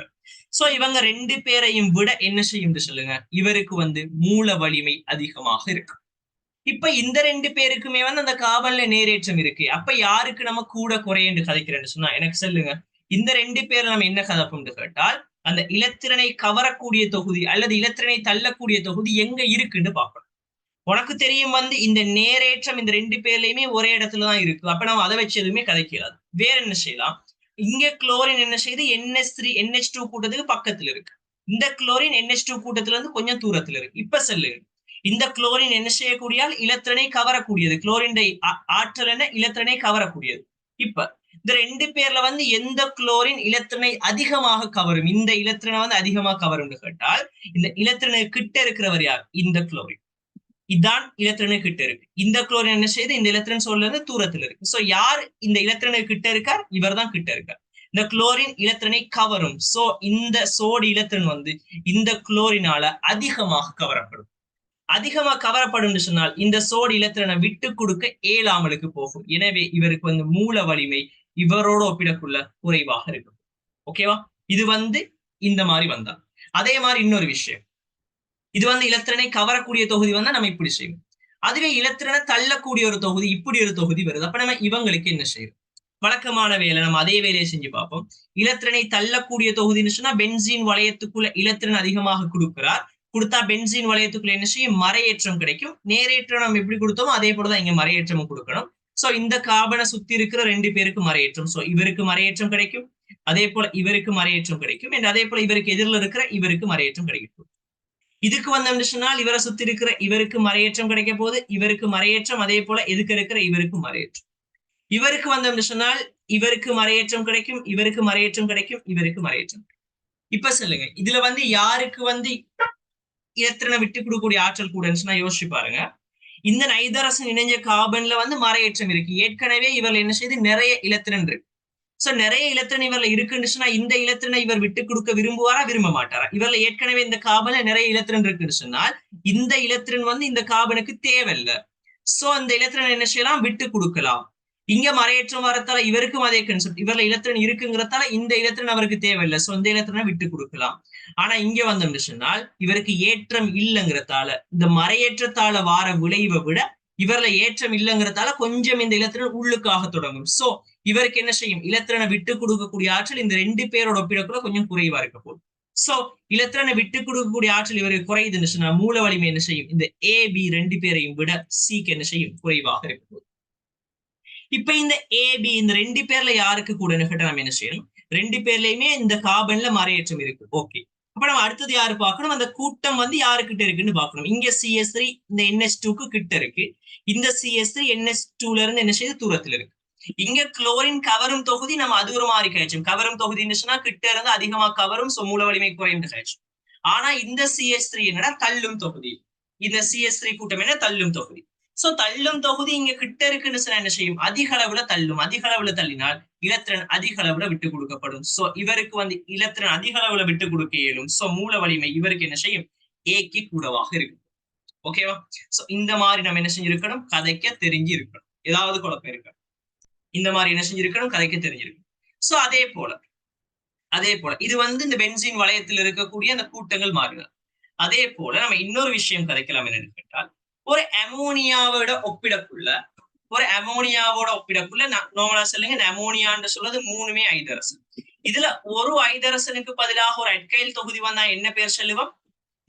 சோ இவங்க 2 பேரையும் விட என்ன செய்யும் சொல்லுங்க? இவருக்கு வந்து மூல வலிமை அதிகமாக இருக்கு. இப்ப இந்த 2 பேருக்குமே வந்து அந்த கார்பன்ல நேரேற்றம் இருக்கு. அப்ப யாருக்கு நம்ம கூட குறையன்னு கதைக்கிறேன்னு சொன்னா எனக்கு சொல்லுங்க. இந்த 2 பேர்ல நம்ம என்ன கதைப்போம்னு கேட்டால், அந்த இலத்திரனை கவரக்கூடிய தொகுதி அல்லது இலத்திரனை தள்ளக்கூடிய தொகுதி எங்க இருக்குன்னு பார்க்கணும். உனக்கு தெரியும் வந்து இந்த நேரேற்றம் இந்த 2 பேர்லயுமே ஒரே இடத்துல தான் இருக்கு. அப்ப நம்ம அதை வச்சு எதுவுமே கதைக்கலாது. வேற என்ன செய்யலாம்? இங்க குளோரின் என்ன செய்யுது? NH3 NH2 கூட்டத்துக்கு பக்கத்துல இருக்கு. இந்த குளோரின் NH2 கூட்டத்துல இருந்து கொஞ்சம் தூரத்துல இருக்கு. இப்ப சொல்லுங்க. இந்த குளோரின் என்ன செய்யக்கூடியால் இலத்திரனை கவரக்கூடியது. குளோரின் ஆற்றல் என்ன இலத்திரனை கவரக்கூடியது. இப்ப இந்த 2 பேர்ல வந்து எந்த குளோரின் இலத்திரனை அதிகமாக கவரும்? இந்த இலத்திரனை வந்து அதிகமாக கவரும் கேட்டால் இந்த இலத்திரனை கிட்ட இருக்கிறவர் யார்? இந்த குளோரின். இதான் இலத்திரனு கிட்ட இருக்கு. இந்த குளோரின் என்ன செய்யுது? இந்த இலத்திரன் சோல்ல இருந்து தூரத்துல இருக்கு. சோ யார் இந்த இலத்திரனு கிட்ட இருக்கார்? இவர் தான் கிட்ட இருக்கார். இந்த குளோரின் இலத்திரனை கவரும். சோ இந்த சோடு இலத்திரன் வந்து இந்த குளோரினால அதிகமாக கவரப்படும். அதிகமா கவரப்படும் சொன்னால் இந்த சோடு இலத்திரனை விட்டு கொடுக்க இயலாமலுக்கு போகும். எனவே இவருக்கு வந்து மூல வலிமை இவரோட ஒப்பிடக்குள்ள குறைவாக இருக்கும். ஓகேவா? இது வந்து இந்த மாதிரி வந்தா. அதே மாதிரி இன்னொரு விஷயம், இது வந்து இலத்திரனை கவரக்கூடிய தொகுதி வந்தா நம்ம இப்படி செய்வோம். அதுவே இலத்திரனை தள்ளக்கூடிய ஒரு தொகுதி இப்படி ஒரு தொகுதி வருது. அப்ப நம்ம இவங்களுக்கு என்ன செய்யறோம்? வழக்கமான வேலை நம்ம அதே வேலையை செஞ்சு பார்ப்போம். இலத்திரனை தள்ளக்கூடிய தொகுதின்னு சொன்னா பென்சீன் வளையத்துக்குள்ள இலத்திரன் அதிகமாக கொடுக்கிறார். கொடுத்தா பென்சீன் வளையத்துக்குள்ள என்ன செய்யும்? மறையேற்றம் கிடைக்கும். நேரேற்றம் நம்ம எப்படி கொடுத்தோமோ அதே போலதான் இங்க மறையேற்றமும் கொடுக்கணும். சோ இந்த கார்பனை சுத்தி இருக்கிற 2 பேருக்கு மறையேற்றம். சோ இவருக்கு மறையேற்றம் கிடைக்கும். அதே போல இவருக்கு மறையேற்றம் கிடைக்கும். அதே போல இவருக்கு எதிரில் இருக்கிற இவருக்கு மறையேற்றம் கிடைக்கும். இதுக்கு வந்தோம்னு சொன்னால் இவரை சுத்தி இருக்கிற இவருக்கு மறையேற்றம் கிடைக்க போது, இவருக்கு மறையேற்றம், அதே போல எதுக்கு இருக்கிற இவருக்கு மறையேற்றம். இவருக்கு வந்தோம்னு சொன்னால் இவருக்கு மறையேற்றம் கிடைக்கும், இவருக்கு மறையேற்றம் கிடைக்கும், இவருக்கு மறையேற்றம். இப்ப சொல்லுங்க, இதுல வந்து யாருக்கு வந்து இலத்திரனை விட்டு கொடுக்கக்கூடிய ஆற்றல் கூடன்னு சொன்னா யோசிச்சு பாருங்க. இந்த நைதரசன் இணைஞ்ச கார்பன்ல வந்து மறையேற்றம் இருக்கு. ஏற்கனவே இவர்கள் என்ன செய்து நிறைய இலத்திரன் இருக்கு. சோ நிறைய இலத்திரன் இவர்ல இருக்குன்னு இந்த இலத்திரனை இவர் விட்டு கொடுக்க விரும்புவாரா விரும்ப மாட்டாரா? இவர்ல ஏற்கனவே இந்த கார்பன்ல நிறைய இலத்திரன் இருக்குன்னு சொன்னால் இந்த இலத்திரன் வந்து இந்த கார்பனுக்கு தேவையில்லை. சோ அந்த இலத்திரன் என்ன செய்யலாம்? விட்டு கொடுக்கலாம். இங்க மறையேற்றம் வரத்தால இவருக்கும் அதே கன்செப்ட். இவர்ல இலத்திரன் இருக்குங்கிறதால இந்த இலத்திரன் அவருக்கு தேவையில்லை. சோ இந்த இலத்திரனை விட்டு கொடுக்கலாம். ஆனா இங்க வந்தோம்னு சொன்னால் இவருக்கு ஏற்றம் இல்லைங்கிறதால இந்த மறையேற்றத்தால வார விளைவை விட இவர்ல ஏற்றம் இல்லைங்கிறதால கொஞ்சம் இந்த இலத்திரன் உள்ளுக்காக தொடங்கும். சோ இவருக்கு என்ன செய்யும்? இலத்திரனை விட்டு கொடுக்கக்கூடிய ஆற்றல் இந்த 2 பேரோட ஒப்பிடக்குள்ள கொஞ்சம் குறைவா இருக்க போகுது. சோ இலத்திரனை விட்டு கொடுக்கக்கூடிய ஆற்றல் இவருக்கு குறையுதுன்னு சொன்னா மூல வலிமை என்ன செய்யும்? இந்த AB 2 பேரையும் விட Cக்கு என்ன செய்யும்? குறைவாக இருக்க போகுது. இப்ப இந்த AB இந்த 2 பேர்ல யாருக்கு கூடன்னு கேட்டா நம்ம என்ன செய்யணும்? 2 பேர்லயுமே இந்த கார்பன்ல மறையேற்றம் இருக்கு. ஓகே. அப்ப நம்ம அடுத்தது யாரு பார்க்கணும்? அந்த கூட்டம் வந்து யாருக்கிட்ட இருக்குன்னு பார்க்கணும். இங்க CH3 இந்த NH2க்கு கிட்ட இருக்கு. இந்த CH3 NH2ல இருந்து என்ன செய்யுது? தூரத்துல இருக்கு. இங்க குளோரின் கவரும் தொகுதி நம்ம அது ஒரு மாதிரி கழிச்சோம். கவரும் தொகுதின்னு சொன்னா கிட்ட இருந்து அதிகமா கவரும், சோ மூல வலிமை குறைந்து கழிச்சோம். ஆனா இந்த CH3 என்னன்னா தள்ளும் தொகுதி. இந்த CH3 கூட்டம் என்ன? தள்ளும் தொகுதி. சோ தள்ளும் தொகுதி இங்க கிட்ட இருக்குன்னு சொன்னா என்ன செய்யும்? அதிக அளவுல தள்ளும். அதிக அளவுல தள்ளினால் இலத்திரன் அதிக அளவுல விட்டு கொடுக்கப்படும். சோ இவருக்கு வந்து இலத்திரன் அதிக அளவுல விட்டு கொடுக்க இயலும். சோ மூல வலிமை இவருக்கு என்ன செய்யும்? ஏக்கு கூடவாக இருக்கும். ஓகேவா? சோ இந்த மாதிரி நம்ம என்ன செஞ்சிருக்கணும்? கதைக்க தெரிஞ்சு இருக்கணும். ஏதாவது குழப்பம் இருக்கு? இந்த மாதிரி என்ன செஞ்சிருக்கணும்? கதைக்க தெரிஞ்சிருக்கணும். சோ அதே போல இது வந்து இந்த பென்சீன் வளையத்தில் இருக்கக்கூடிய அந்த கூட்டங்கள் மாறுகள். அதே போல நம்ம இன்னொரு விஷயம் கதைக்கலாம் என்னன்னு கேட்டால், ஒரு அமோனியாவோட ஒப்பிடக்குள்ள நார்மலா சொல்லுங்க, அமோனியான்னு சொல்றது 3மே ஐதரசன். இதுல ஒரு ஐதரசனுக்கு பதிலாக ஒரு அட்கைல் தொகுதி வந்தா என்ன பேர் சொல்லுவோம்?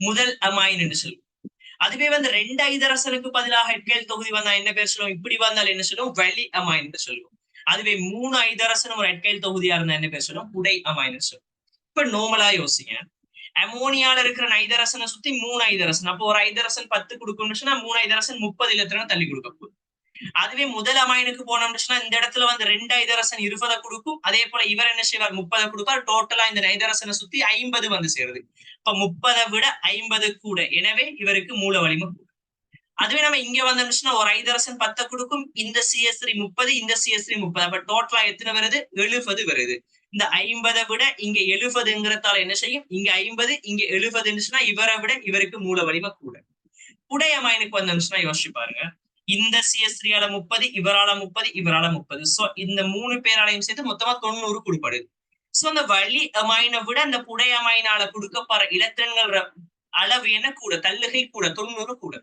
முதல் அமைன் என்று சொல்லுவோம். அதுவே வந்து 2 ஐதரசனுக்கு பதிலாக அட்கைல் தொகுதி வந்தா என்ன பேர் சொல்லுவோம்? இப்படி வந்தால் என்ன சொல்லுவோம்? வலி அமைன் என்று சொல்லுவோம். அதுவே 3 ஐதரசன் ஒரு அட்கைல் தொகுதியா இருந்தா என்ன பேர் சொல்லுவோம்? உடை அமைன் என்று சொல்லுவோம். இப்ப நார்மலா யோசிங்க, அமோனியால இருக்கிற ஐதரசனை சுத்தி 3 ஐதரசன். அப்போ ஒரு ஐதரசன் 10 கொடுக்கணும்னு சொன்னா 3 ஐதரசன் 30 இலத்திரனை தள்ளி கொடுக்க போகுது. அதுவே முதல் அமைனுக்கு போனோம்னு இந்த இடத்துல வந்து 2 ஐதரசன் 20 கொடுக்கும். அதே போல இவர் என்ன செய்வார்? 30 கொடுப்பார். டோட்டலா இந்த ஐதரசனை சுத்தி 50 வந்து சேருது. இப்ப 30 விட 50 கூட. எனவே இவருக்கு மூல வலிமை கூட. அதுவே நம்ம இங்க வந்தோம்னு ஒரு ஐதரசன் 10 கொடுக்கும். இந்த CH3 30, இந்த CH3 30. அப்ப டோட்டலா எத்தனை வருது? 70 வருது. இந்த 50 விட இங்க 70ங்கிறதால என்ன செய்யும்? இங்க 50, இங்க 70 இவரை விட இவருக்கு மூல வலிமை கூட. புடை அமைனுக்கு வந்தோம்னா யோசிச்சு பாருங்க. இந்த CH3ஆல 30, இவரால 30, இவரால 30. சோ இந்த 3 பேராலையும் சேர்த்து மொத்தமா 90 கொடுப்படுது. சோ அந்த வலி அமைனை விட அந்த புடை அமைனால கொடுக்கப்படுற இலத்திரன்கள் அளவு என்ன கூட? தள்ளுகை கூட, 90 கூட.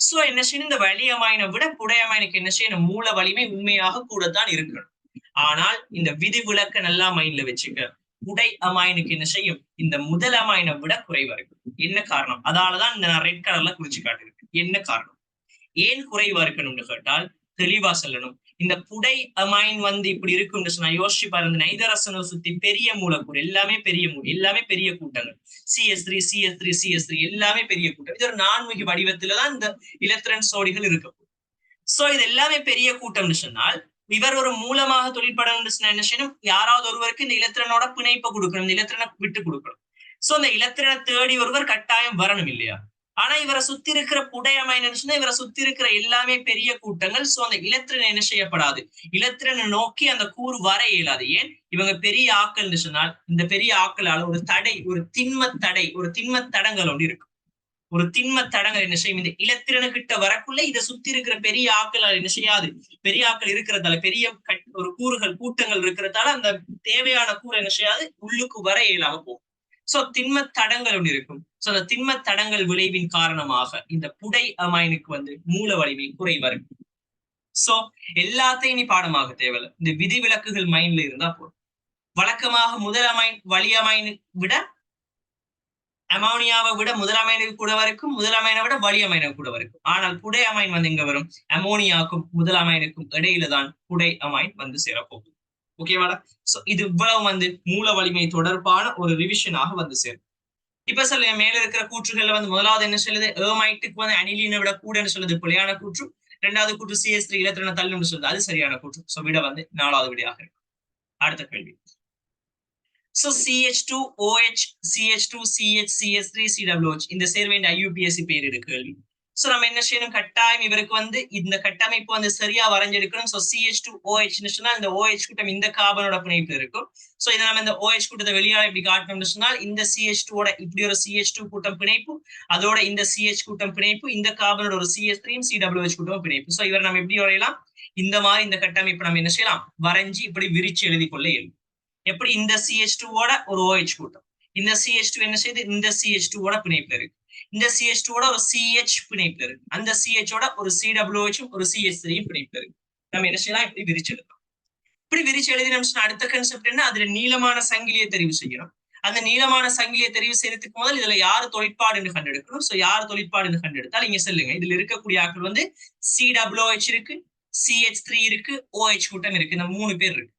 சோ என்ன செய்யணும், இந்த வலி அமைனை விட புடை அமைனுக்கு என்ன செய்யணும், மூல வலிமை உண்மையாக கூடத்தான் இருக்கணும். ஆனால் இந்த விதிவிலக்க நல்லா மைண்ட்ல வச்சுக்க, புடை அமைனுக்கு என்ன செய்யும், இந்த முதல் அமைனை விட குறைவா இருக்கும். என்ன காரணம்? அதாலதான் இந்த நான் ரெட் கலர்ல குறிச்சு காட்டிருக்கேன். என்ன காரணம், ஏன் குறைவா இருக்கணும்னு கேட்டால் தெளிவா சொல்லணும். இந்த புடை அமைன் வந்து இப்படி இருக்கும்னு சொன்னா யோசிச்சு பாருங்க, நைதரசனை சுத்தி பெரிய மூலக்கூறு எல்லாமே பெரிய எல்லாமே பெரிய கூட்டங்கள், CS3 எல்லாமே பெரிய கூட்டம். இது ஒரு நான்முகி வடிவத்துலதான் இந்த இலத்திரன் சோடிகள் இருக்கும். சோ இது எல்லாமே பெரிய கூட்டம்னு சொன்னால் இவர் ஒரு மூலமாக தொழிற்படணும்னு சொன்னா என்ன செய்யணும், யாராவது ஒருவருக்கு இந்த இலத்திரனோட பிணைப்பை கொடுக்கணும், இந்த இலத்திரனை விட்டு கொடுக்கணும். சோ இந்த இலத்திரனை தேடி ஒருவர் கட்டாயம் வரணும் இல்லையா? ஆனா இவரை சுத்தி இருக்கிற புடை அமைன்னு இவரை சுத்தி இருக்கிற எல்லாமே பெரிய கூட்டங்கள். சோ அந்த இலத்திரன் என்ன செய்யப்படாது, இலத்திரனை நோக்கி அந்த கூறு வர இயலாது. ஏன், இவங்க பெரிய ஆக்கள்னு சொன்னால் இந்த பெரிய ஆக்களால ஒரு தடை, ஒரு திண்ம தடங்கள் ஒன்று இருக்கும். ஒரு திண்ம தடங்கள் என்ன செய்யும், இந்த இலத்திரனுக்கிட்ட வரக்குள்ள இதை சுத்தி இருக்கிற பெரிய ஆக்களால் என்ன செய்யாது, பெரிய ஆக்கள் இருக்கிறதால, பெரிய ஒரு கூட்டங்கள் இருக்கிறதால அந்த தேவையான கூறு என்ன செய்யாது, உள்ளுக்கு வர இயலாம போகும். சோ திண்ம தடங்கள் ஒன்று இருக்கும். சோ அந்த திண்ம தடங்கள் விளைவின் காரணமாக இந்த புடை அமைனுக்கு வந்து மூல வலிமை குறைவா இருக்கும். சோ எல்லாத்தையும் நீ பாடமாக தேவையில்லை, இந்த விதிவிலக்குகள் மைண்ட்ல இருந்தா போதும். வழக்கமாக முதல் அமைன் வலி அமைனை விட அமோனியாவை விட முதல் அமைனுக்கு கூட வரைக்கும், முதல் அமைனை விட வலி அமைனுக்கு கூட வரைக்கும். ஆனால் புடை அமைன் வந்து எங்க வரும், அமோனியாவுக்கும் முதல் அமைனுக்கும் இடையில தான் புடை அமைன் வந்து சேரப்போகுது. ஓகேவாடா? சோ இது இவ்வளவு வந்து மூல வலிமை தொடர்பான ஒரு ரிவிஷனாக வந்து சேரும். இப்ப சொல்ல மேல இருக்கிற கூற்றுகள்ல வந்து முதலாவது என்ன சொல்லுது, ஏமைட்டுக்கு வந்து அனிலினை விட கூடன்னு சொல்லுது, பிழையான கூற்று. இரண்டாவது கூற்று CS3 இலத்திரனை தள்ளுன்னு சொல்லுது, அது சரியான கூற்று. சோ விட வந்து 4வது விடையாக இருக்கும். அடுத்த கேள்வி. So CH2OH CH2 CH CS3 CWH இந்த சேர்வை IUPAC பேரிடு கேள்வி. சோ நம்ம என்ன செய்யணும், கட்டாயம் இவருக்கு வந்து இந்த கட்டமைப்பு வந்து சரியா வரைஞ்செடுக்கணும். சோ CH2OH சொன்னா இந்த OH கூட்டம் இந்த கார்பனோட பிணைப்பு இருக்கும். சோ இதை நம்ம இந்த OH கூட்டத்தை வெளியால இப்படி காட்டணும்னு சொன்னால் இந்த CH2 ஓட இப்படி ஒரு CH2 கூட்டம் பிணைப்பு, அதோட இந்த CH கூட்டம் பிணைப்பு, இந்த கார்பனோட ஒரு CS3 CWH கூட்டம் பிணைப்பு. சோ இவர் நம்ம எப்படி வரையலாம், இந்த மாதிரி இந்த கட்டமைப்பு நம்ம என்ன செய்யலாம், வரைஞ்சி இப்படி விரிச்சு எழுதி கொள்ள இயலும். எப்படி, இந்த CH2 ஓட ஒரு OH கூட்டம், இந்த CH2 என்ன செய்யுது, இந்த CH2 ஓட பிணைப்புல இருக்கு, இந்த CH2 ஓட ஒரு CH பிணைப்புல இருக்கு, அந்த CH ஓட ஒரு CWH ஒரு CH3 பிணைப்புல இருக்கு. நம்ம என்ன செய்யலாம், இப்படி விரிச்சு எழுதலாம். இப்படி விரிச்சு எழுதி நம்ம அடுத்த கான்செப்ட் என்ன, அதுல நீளமான சங்கிலியை தெரிவு செய்யணும். அந்த நீளமான சங்கிலியை தெரிவு செய்யறதுக்கு முதல் இதுல யாரு தொழிற்பாடுன்னு கண்டெடுக்கணும். சோ யாரு தொழிற்பாடுன்னு கண்டெடுத்தால் இங்க சொல்லுங்க, இதுல இருக்கக்கூடிய ஆட்கள் வந்து CWH இருக்கு, CH3 இருக்கு, OH கூட்டம் இருக்கு, இந்த 3 பேர் இருக்கு.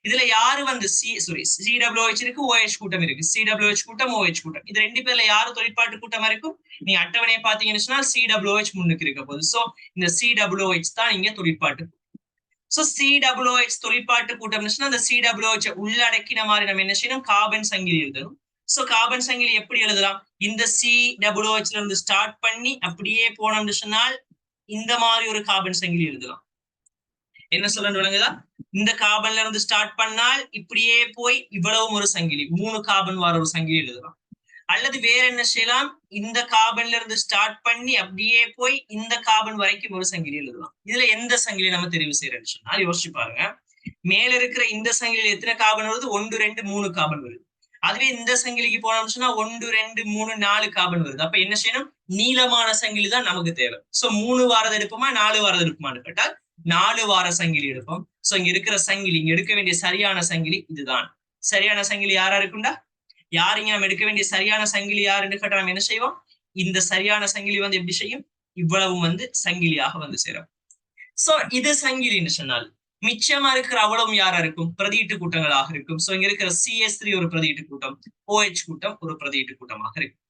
இதுல யாரு வந்து CWH இருக்கு, OH கூட்டம் இருக்கு, CWH கூட்டம் OH கூட்டம், இது 2 பேர்ல யாரு தொழிற்பாட்டு கூட்டமா இருக்கும், நீ அட்டவணையை பாத்தீங்கன்னு சொன்னா CWH முன்னுக்கு இருக்க போகுது. சோ இந்த CWH தான் இங்க தொழிற்பாட்டு. சோ CWH தொழிற்பாட்டு கூட்டம்னு சொன்னா அந்த CWH உள்ளடக்கின மாதிரி நம்ம என்ன செய்யணும், கார்பன் சங்கிலி எழுதணும். சோ கார்பன் சங்கிலி எப்படி எழுதலாம், இந்த CWH ல இருந்து ஸ்டார்ட் பண்ணி அப்படியே போனோம்னு சொன்னால் இந்த மாதிரி ஒரு கார்பன் சங்கிலி எழுதலாம். என்ன சொல்லணும் விளங்குதா, இந்த கார்பன்ல இருந்து ஸ்டார்ட் பண்ணால் இப்படியே போய் இவ்வளவும் ஒரு சங்கிலி, 3 கார்பன் வர ஒரு சங்கிலி எழுதலாம். அல்லது வேற என்ன செய்யலாம், இந்த கார்பன்ல இருந்து ஸ்டார்ட் பண்ணி அப்படியே போய் இந்த கார்பன் வரைக்கும் ஒரு சங்கிலி எழுதலாம். இதுல எந்த சங்கிலி நம்ம தெரிவு செய்யறோம்னு சொன்னா யோசிச்சு பாருங்க. மேல இருக்கிற இந்த சங்கிலியில் எத்தனை கார்பன் வருது, 1 2 3 கார்பன் வருது. அதுவே இந்த சங்கிலிக்கு போனோம்னு சொன்னா 1 2 3 4 கார்பன் வருது. அப்ப என்ன செய்யணும், நீளமான சங்கிலி தான் நமக்கு தேவை. சோ 3 வாரது எடுப்போமா 4 வாரது எடுப்போமான்னு கேட்டால் 4 வார சங்கிலி எடுப்போம். சோ இங்க இருக்கிற சங்கிலி, இங்க எடுக்க வேண்டிய சரியான சங்கிலி இதுதான். சரியான சங்கிலி யாரா இருக்குண்டா, யாருங்க நம்ம எடுக்க வேண்டிய சரியான சங்கிலி யாருன்னு கேட்டா நம்ம என்ன செய்வோம், இந்த சரியான சங்கிலி வந்து எப்படி செய்யும், இவ்வளவும் வந்து சங்கிலியாக வந்து சேரும். சோ இது சங்கிலின்னு சொன்னால் மிச்சமா இருக்கிற அவ்வளவும் யாரா இருக்கும், பிரதியீட்டு கூட்டங்களாக இருக்கும். சோ இங்க இருக்கிற CS3 ஒரு பிரதியீட்டு கூட்டம், OH கூட்டம் ஒரு பிரதியீட்டு கூட்டமாக இருக்கும்.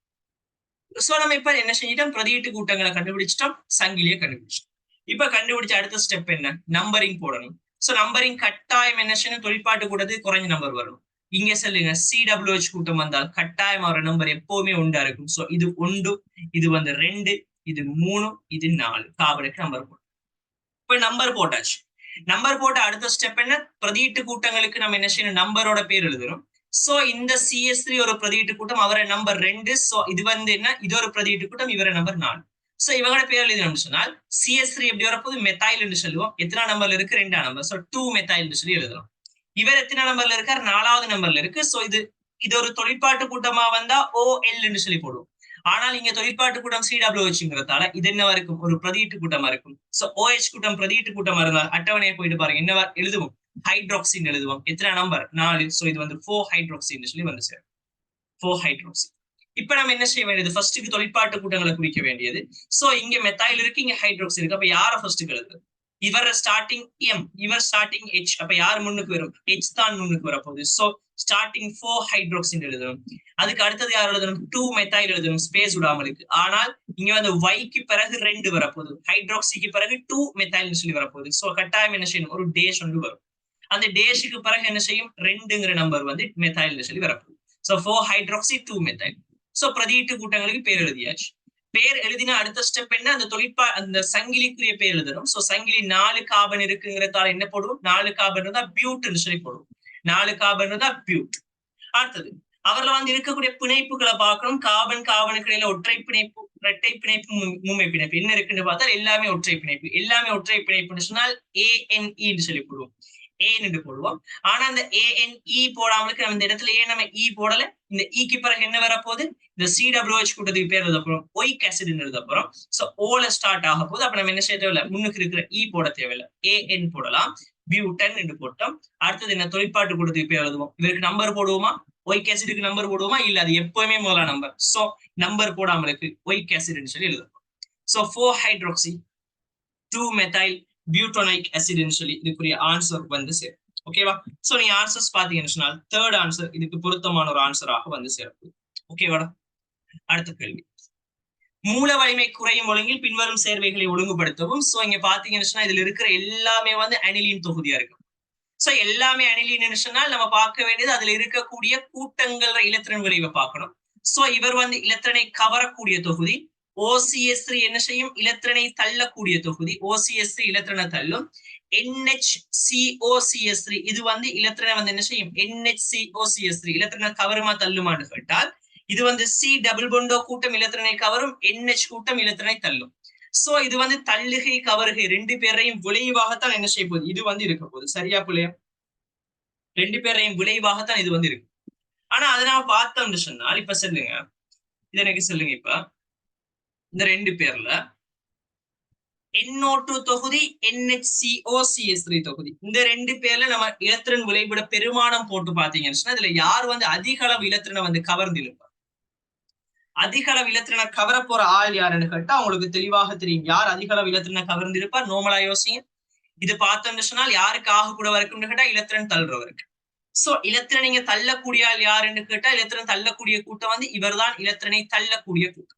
சோ நம்ம இப்ப என்ன செஞ்சிட்டோம், பிரதியீட்டு கூட்டங்களை கண்டுபிடிச்சிட்டோம், சங்கிலியை கண்டுபிடிச்சிட்டோம். இப்ப கண்டுபிடிச்ச அடுத்த ஸ்டெப் என்ன, நம்பரிங் போடணும். சோ நம்பரிங் கட்டாயம் என்ன செய்யணும், தொழிற்பாட்டு கூட்டத்துக்கு குறைஞ்ச நம்பர் வரணும். இங்க சொல்லுங்க CWH கூட்டம் வந்தால் கட்டாயம் அவர நம்பர் எப்பவுமே 1 இருக்கும். சோ இது 1, இது வந்து 2, இது 3, இது 4 கார்பனுக்கு நம்பர் போடும். இப்ப நம்பர் போட்டாச்சு. நம்பர் போட்ட அடுத்த ஸ்டெப் என்ன, பிரதியீட்டு கூட்டங்களுக்கு நம்ம என்ன செய்யணும், நம்பரோட பேர் எழுதணும். சோ இந்த CS3 ஒரு பிரதியீட்டு கூட்டம், அவரை நம்பர் 2. சோ இது வந்து என்ன, இது ஒரு பிரதியீட்டு கூட்டம், இவரை நம்பர் 4. சோ இவங்களோட பேர் எழுதணும்னு சொன்னால் CS3 எப்படி வரப்போது, மெத்தைல் என்று சொல்லுவோம். எத்தனை நம்பர்ல இருக்கு, 2ஆம் நம்பர். சோ 2 மெத்தைல் சொல்லி எழுதலாம். இவர் எத்தனை நம்பர்ல இருக்கார், 4வது நம்பர்ல இருக்கு. சோ இது ஒரு தொழிற்பாட்டு கூட்டமா வந்தா OL என்று சொல்லி போடுவோம். ஆனால் இங்க தொழிற்பாட்டு கூட்டம் CWHங்கிறதால இது என்னவா இருக்கும், ஒரு பிரதியீட்டு கூட்டமா இருக்கும். சோ OH கூட்டம் பிரதியீட்டு கூட்டமா இருந்தால் அட்டவணையை போயிட்டு பாருங்க, என்னவா எழுதுவோம், ஹைட்ராக்சின் எழுதுவோம். எத்தனை நம்பர், 4. சோ இது வந்து 4 ஹைட்ராக்சின்னு சொல்லி வந்து சேரும், 4 ஹைட்ராக்சி. இப்ப நம்ம என்ன செய்ய வேண்டியது, ஃபர்ஸ்ட்டுக்கு தொழிற்பாட்டு கூட்டங்களை குறிக்க வேண்டியது. சோ இங்க மெத்தாயில் இருக்கு, இங்க ஹைட்ராக்சி இருக்கு. அப்ப யார ஃபர்ஸ்ட்டுக்கு எழுதுறது, இவர் ஸ்டார்டிங் M, இவர் ஸ்டார்டிங் H. அப்ப யார் முன்னுக்கு வரும், H தான் முன்னுக்கு வரப்போகுது. சோ ஸ்டார்டிங் 4 ஹைட்ராக்சின் எழுதணும். அதுக்கு அடுத்தது யார் எழுதணும், 2 மெத்தாயில் எழுதணும், ஸ்பேஸ் விடாமலுக்கு. ஆனால் இங்க வந்து Yக்கு பிறகு 2 வரப்போகுது, ஹைட்ராக்சிக்கு பிறகு 2 மெத்தாயில் சொல்லி வரப்போகுது. சோ கட்டாயம் என்ன செய்யணும், ஒரு டேஷ் ஒன்று வரும். அந்த டேஷுக்கு பிறகு என்ன செய்யும், 2ங்கிற நம்பர் வந்து மெத்தாயில் சொல்லி வரப்போகுது. So 4 hydroxy 2 methyl. சோ பிரதியீட்டு கூட்டங்களுக்கு பேர் எழுதியாச்சு. பேர் எழுதினா அடுத்த ஸ்டெப் என்ன, அந்த அந்த சங்கிலிக்குரிய பேர் எழுதணும். சோ சங்கிலி 4 கார்பன் இருக்குங்கிறதால என்ன போடுவோம், 4 கார்பன் இருந்தா பியூட்னு சொல்லி போடுவோம், 4 கார்பன் இருந்தா பியூட். அடுத்தது அவர்ல வந்து இருக்கக்கூடிய பிணைப்புகளை பார்க்கணும். கார்பன் கார்பனுக்கு இடையில ஒற்றை பிணைப்பு, இரட்டை பிணைப்பு, மும்மை பிணைப்பு என்ன இருக்குன்னு பார்த்தா எல்லாமே ஒற்றை பிணைப்பு. எல்லாமே ஒற்றை பிணைப்புன்னு சொன்னால் ANE சொல்லி போடுவோம், ஏன்னு போடுவோம். ஆனா அந்த ANE போடாமலுக்கு நம்ம இந்த இடத்துல ஏன் நம்ம E போடல, இந்த ஈக்கு பிறகு என்ன வரப்போகுது, இந்த CWH கூட்டத்துக்கு பேர் எழுத போறோம், ஒயிக் ஆசிட் எழுத போறோம். சோ ஓல ஸ்டார்ட் ஆக போது. அப்ப நம்ம என்ன செய்ய தேவையில்லை, முன்னுக்கு இருக்கிற E போட தேவையில்லை, AN போடலாம். பியூட்டன் என்று போட்டோம். அடுத்தது என்ன, தொழிற்பாட்டு கூட்டத்துக்கு பேர் எழுதுவோம். இதற்கு நம்பர் போடுவோமா, ஒயிக் ஆசிடுக்கு நம்பர் போடுவோமா, இல்ல அது எப்பவுமே முதலாம் நம்பர். சோ நம்பர் போடாமலுக்கு ஒயிக் ஆசிட் சொல்லி எழுதுவோம். சோ 4 ஹைட்ராக்சி 2 மெத்தைல் பியூட்டோனிக் ஆசிட்னு சொல்லி இதுக்குரிய ஆன்சர் வந்து சேரும். ஓகேவா. சோ நீங்க ஆன்சர்ஸ் பாத்தீங்கன்னு சொன்னால் தேர்ட் ஆன்சர் இதுக்கு பொருத்தமான ஒரு ஆன்சராக வந்து சேரும். ஓகேவா. அடுத்த கேள்வி, மூல வலிமை குறையும் ஒழுங்கில் பின்வரும் சேர்வைகளை ஒழுங்குபடுத்தவும். சோ இங்க பாத்தீங்கன்னு சொன்னா இதுல இருக்கிற எல்லாமே வந்து அனிலின் தொகுதியா இருக்கு. சோ எல்லாமே அனிலின் சொன்னால் நம்ம பார்க்க வேண்டியது அதுல இருக்கக்கூடிய கூட்டங்கள் இலத்திரன் விளைவை பார்க்கணும். சோ இவர் வந்து இலத்திரனை கவரக்கூடிய தொகுதி. OCS3 என்ன செய்யும், இலத்திரனை தள்ளக்கூடிய தொகுதி. OCS3 இலத்திரனை தள்ளும். NHCOCS3 இது வந்து இலத்திரனை வந்து என்ன செய்யும், NHCOCS3 இலத்திரனை கவருமா தள்ளுமான்னு கேட்டால் இது வந்து C டபுள் பொண்டோ கூட்டம் இலத்திரனை கவரும், NH கூட்டம் இலத்திரனை தள்ளும். சோ இது வந்து தள்ளுகை கவருகை ரெண்டு பேரையும் விளைவாகத்தான் என்ன செய்ய போகுது, இது வந்து இருக்க போகுது. சரியா பிள்ளையா, ரெண்டு பேரையும் விளைவாகத்தான் இது வந்து இருக்கு. ஆனா அதை நாம பார்த்தோம்னு சொன்னால், இப்ப சொல்லுங்க, இது எனக்கு சொல்லுங்க, இப்ப இந்த ரெண்டு பேர்ல NO2 தொகுதி, NHCOCS3 தொகுதி, இந்த ரெண்டு பேர்ல நம்ம இலத்திரன் விளைவிட பெருமானம் போட்டு பாத்தீங்கன்னு சொன்னா இதுல யார் வந்து அதிக அளவு இலத்திரனை வந்து கவர்ந்து இருப்பார், அதிக அளவு இலத்திரனை கவர போற ஆள் யாருன்னு கேட்டா உங்களுக்கு தெளிவாக தெரியும். யார் அதிக அளவு இலத்திரனை கவர்ந்து இருப்பார், நோமலா யோசிங்க. இது பார்த்தோம்னு சொன்னால் யாருக்கு ஆக கூட வரைக்கும்னு கேட்டா இலத்திரன் தள்ளுறவருக்கு. சோ இலத்திரன் நீங்க தள்ளக்கூடிய ஆள் யாருன்னு கேட்டா இலத்திரன் தள்ளக்கூடிய கூட்டம் வந்து இவர் தான் இலத்திரனை தள்ளக்கூடிய கூட்டம்.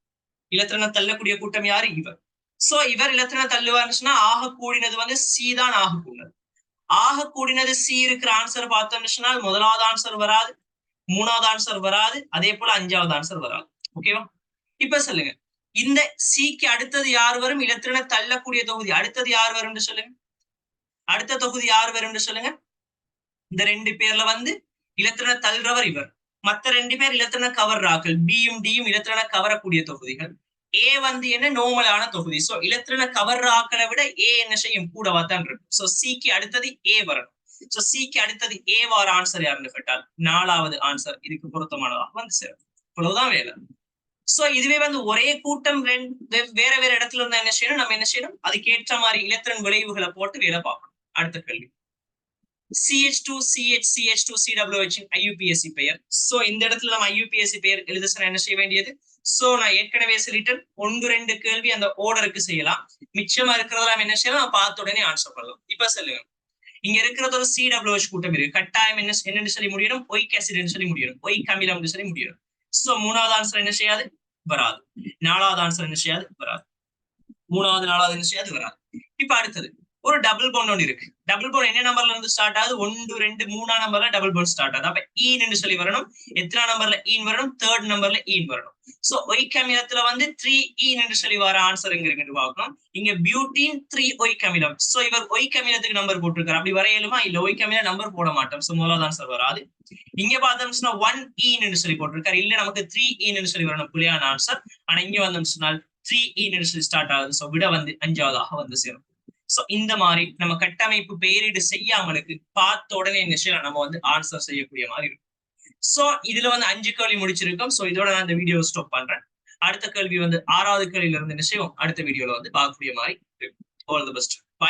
இலத்திரனை தள்ளக்கூடிய கூட்டம் யாரு, இவர். சோ இவர் இலத்திரனை தள்ளுவார்னு சொன்னா ஆக கூடினது வந்து C தான் ஆக கூடினது. ஆக கூடினது C இருக்கிற ஆன்சர் பார்த்தோம்னு சொன்னால் முதலாவது ஆன்சர் வராது, மூணாவது ஆன்சர் வராது, அதே போல அஞ்சாவது ஆன்சர் வராது. ஓகேவா. இப்ப சொல்லுங்க, இந்த Cக்கு அடுத்தது யார் வரும், இலத்திரனை தள்ளக்கூடிய தொகுதி அடுத்தது யார் வரும் சொல்லுங்க, அடுத்த தொகுதி யார் வரும் சொல்லுங்க. இந்த ரெண்டு பேர்ல வந்து இலத்திரனை தள்ளுறவர் இவர், மத்த ரெண்டு பேர் இலத்திரனை கவர்றாக்கள், பியும் டியும் இலத்திரனை கவரக்கூடிய தொகுதிகள். A வந்து என்ன, நோமலான தொகுதி. சோ இலத்திரனை கவர்ற ஆக்களை விட A என்ன செய்யும், கூடவா தான் இருக்கும். சோ Cக்கு அடுத்தது A வரணும். சோ Cக்கு அடுத்தது A வார ஆன்சர் யாருன்னு கேட்டால் நாலாவது ஆன்சர் இதுக்கு பொருத்தமானதாக வந்து சேரும். இவ்வளவுதான் வேலை. சோ இதுவே வந்து ஒரே கூட்டம் வேற வேற இடத்துல இருந்தா என்ன செய்யணும், நம்ம என்ன செய்யணும், அதுக்கேற்ற மாதிரி இலத்திரன் விளைவுகளை போட்டு வேலை பார்க்கணும். அடுத்த கேள்வி, CH2 CH CH2 CWH IUPAC பெயர். சோ இந்த இடத்துல நம்ம IUPAC பெயர் எழுத சொன்னா என்ன செய்ய வேண்டியது, சோ நான் ஏற்கனவே சொல்லிட்டேன், 1-2 கேள்வி அந்த ஓர்டருக்கு செய்யலாம், மிச்சமா இருக்கிறதெல்லாம் என்ன செய்யலாம், நான் பார்த்த உடனே ஆன்சர் பண்ணலாம். இப்ப சொல்லுங்க, இங்க இருக்கிறது ஒரு CWH கூட்டம் இருக்கு, கட்டாயம் என்னன்னு சொல்லி முடியணும், ஒயிக் ஆசிட் சொல்லி முடியணும், ஒயிக் அமிலம் சொல்லி முடியணும். சோ மூணாவது ஆன்சர் என்ன செய்யாது, வராது. நாலாவது ஆன்சர் என்ன செய்யாது, வராது. மூணாவது நாலாவது என்ன செய்யாது, வராது. இப்ப அடுத்தது ஒரு டபுள் பாண்ட் ஒன்று இருக்கு. டபுள் பாண்ட் என்ன நம்பர்ல இருந்து ஸ்டார்ட் ஆகுது, 1 2 3ஆம் நம்பர்ல டபுள் பாண்ட் ஸ்டார்ட் ஆகுது. அப்ப ஈன்னு சொல்லி வரணும். எத்தனாம் நம்பர்ல ஈன் வரணும், தேர்ட் நம்பர்ல ஈன் வரணும். சோ ஒயிக் அமிலத்துல வந்து 3 ஈன்னு சொல்லி வர ஆன்சர் எங்க இருக்குன்னு பார்க்கணும். இங்க பியூட்டின் 3 ஒயிக் அமிலம். சோ இவர் ஒயிக் அமிலத்துக்கு நம்பர் போட்டிருக்காரு, அப்படி வரையலுமா, இல்ல ஒயிக் அமில நம்பர் போட மாட்டோம். சோ முதலாவது ஆன்சர் வராது. இங்க பார்த்தோம்னா 1 ஈன்னு சொல்லி போட்டிருக்காரு, இல்ல நமக்கு 3 ஈன்னு சொல்லி வரணும், புள்ளியான ஆன்சர். ஆனா இங்க வந்தோம்னு சொன்னால் 3 ஈன்னு சொல்லி ஸ்டார்ட் ஆகுது. சோ விட வந்து அஞ்சாவதாக வந்து சேரும். சோ இந்த மாதிரி நம்ம கட்டமைப்பு பெயரீடு செய்யாமலுக்கு பார்த்த உடனே என்ன செய்யலாம், நம்ம வந்து ஆன்சர் செய்யக்கூடிய மாதிரி இருக்கும். சோ இதுல வந்து 5 கேள்வி முடிச்சிருக்கோம். சோ இதோட நான் இந்த வீடியோ ஸ்டாப் பண்றேன். அடுத்த கேள்வி வந்து 6வது கேள்வியில இருந்து என்ன செய்வோம் அடுத்த வீடியோல வந்து பார்க்கக்கூடிய மாதிரி இருக்கும். All the best. பை.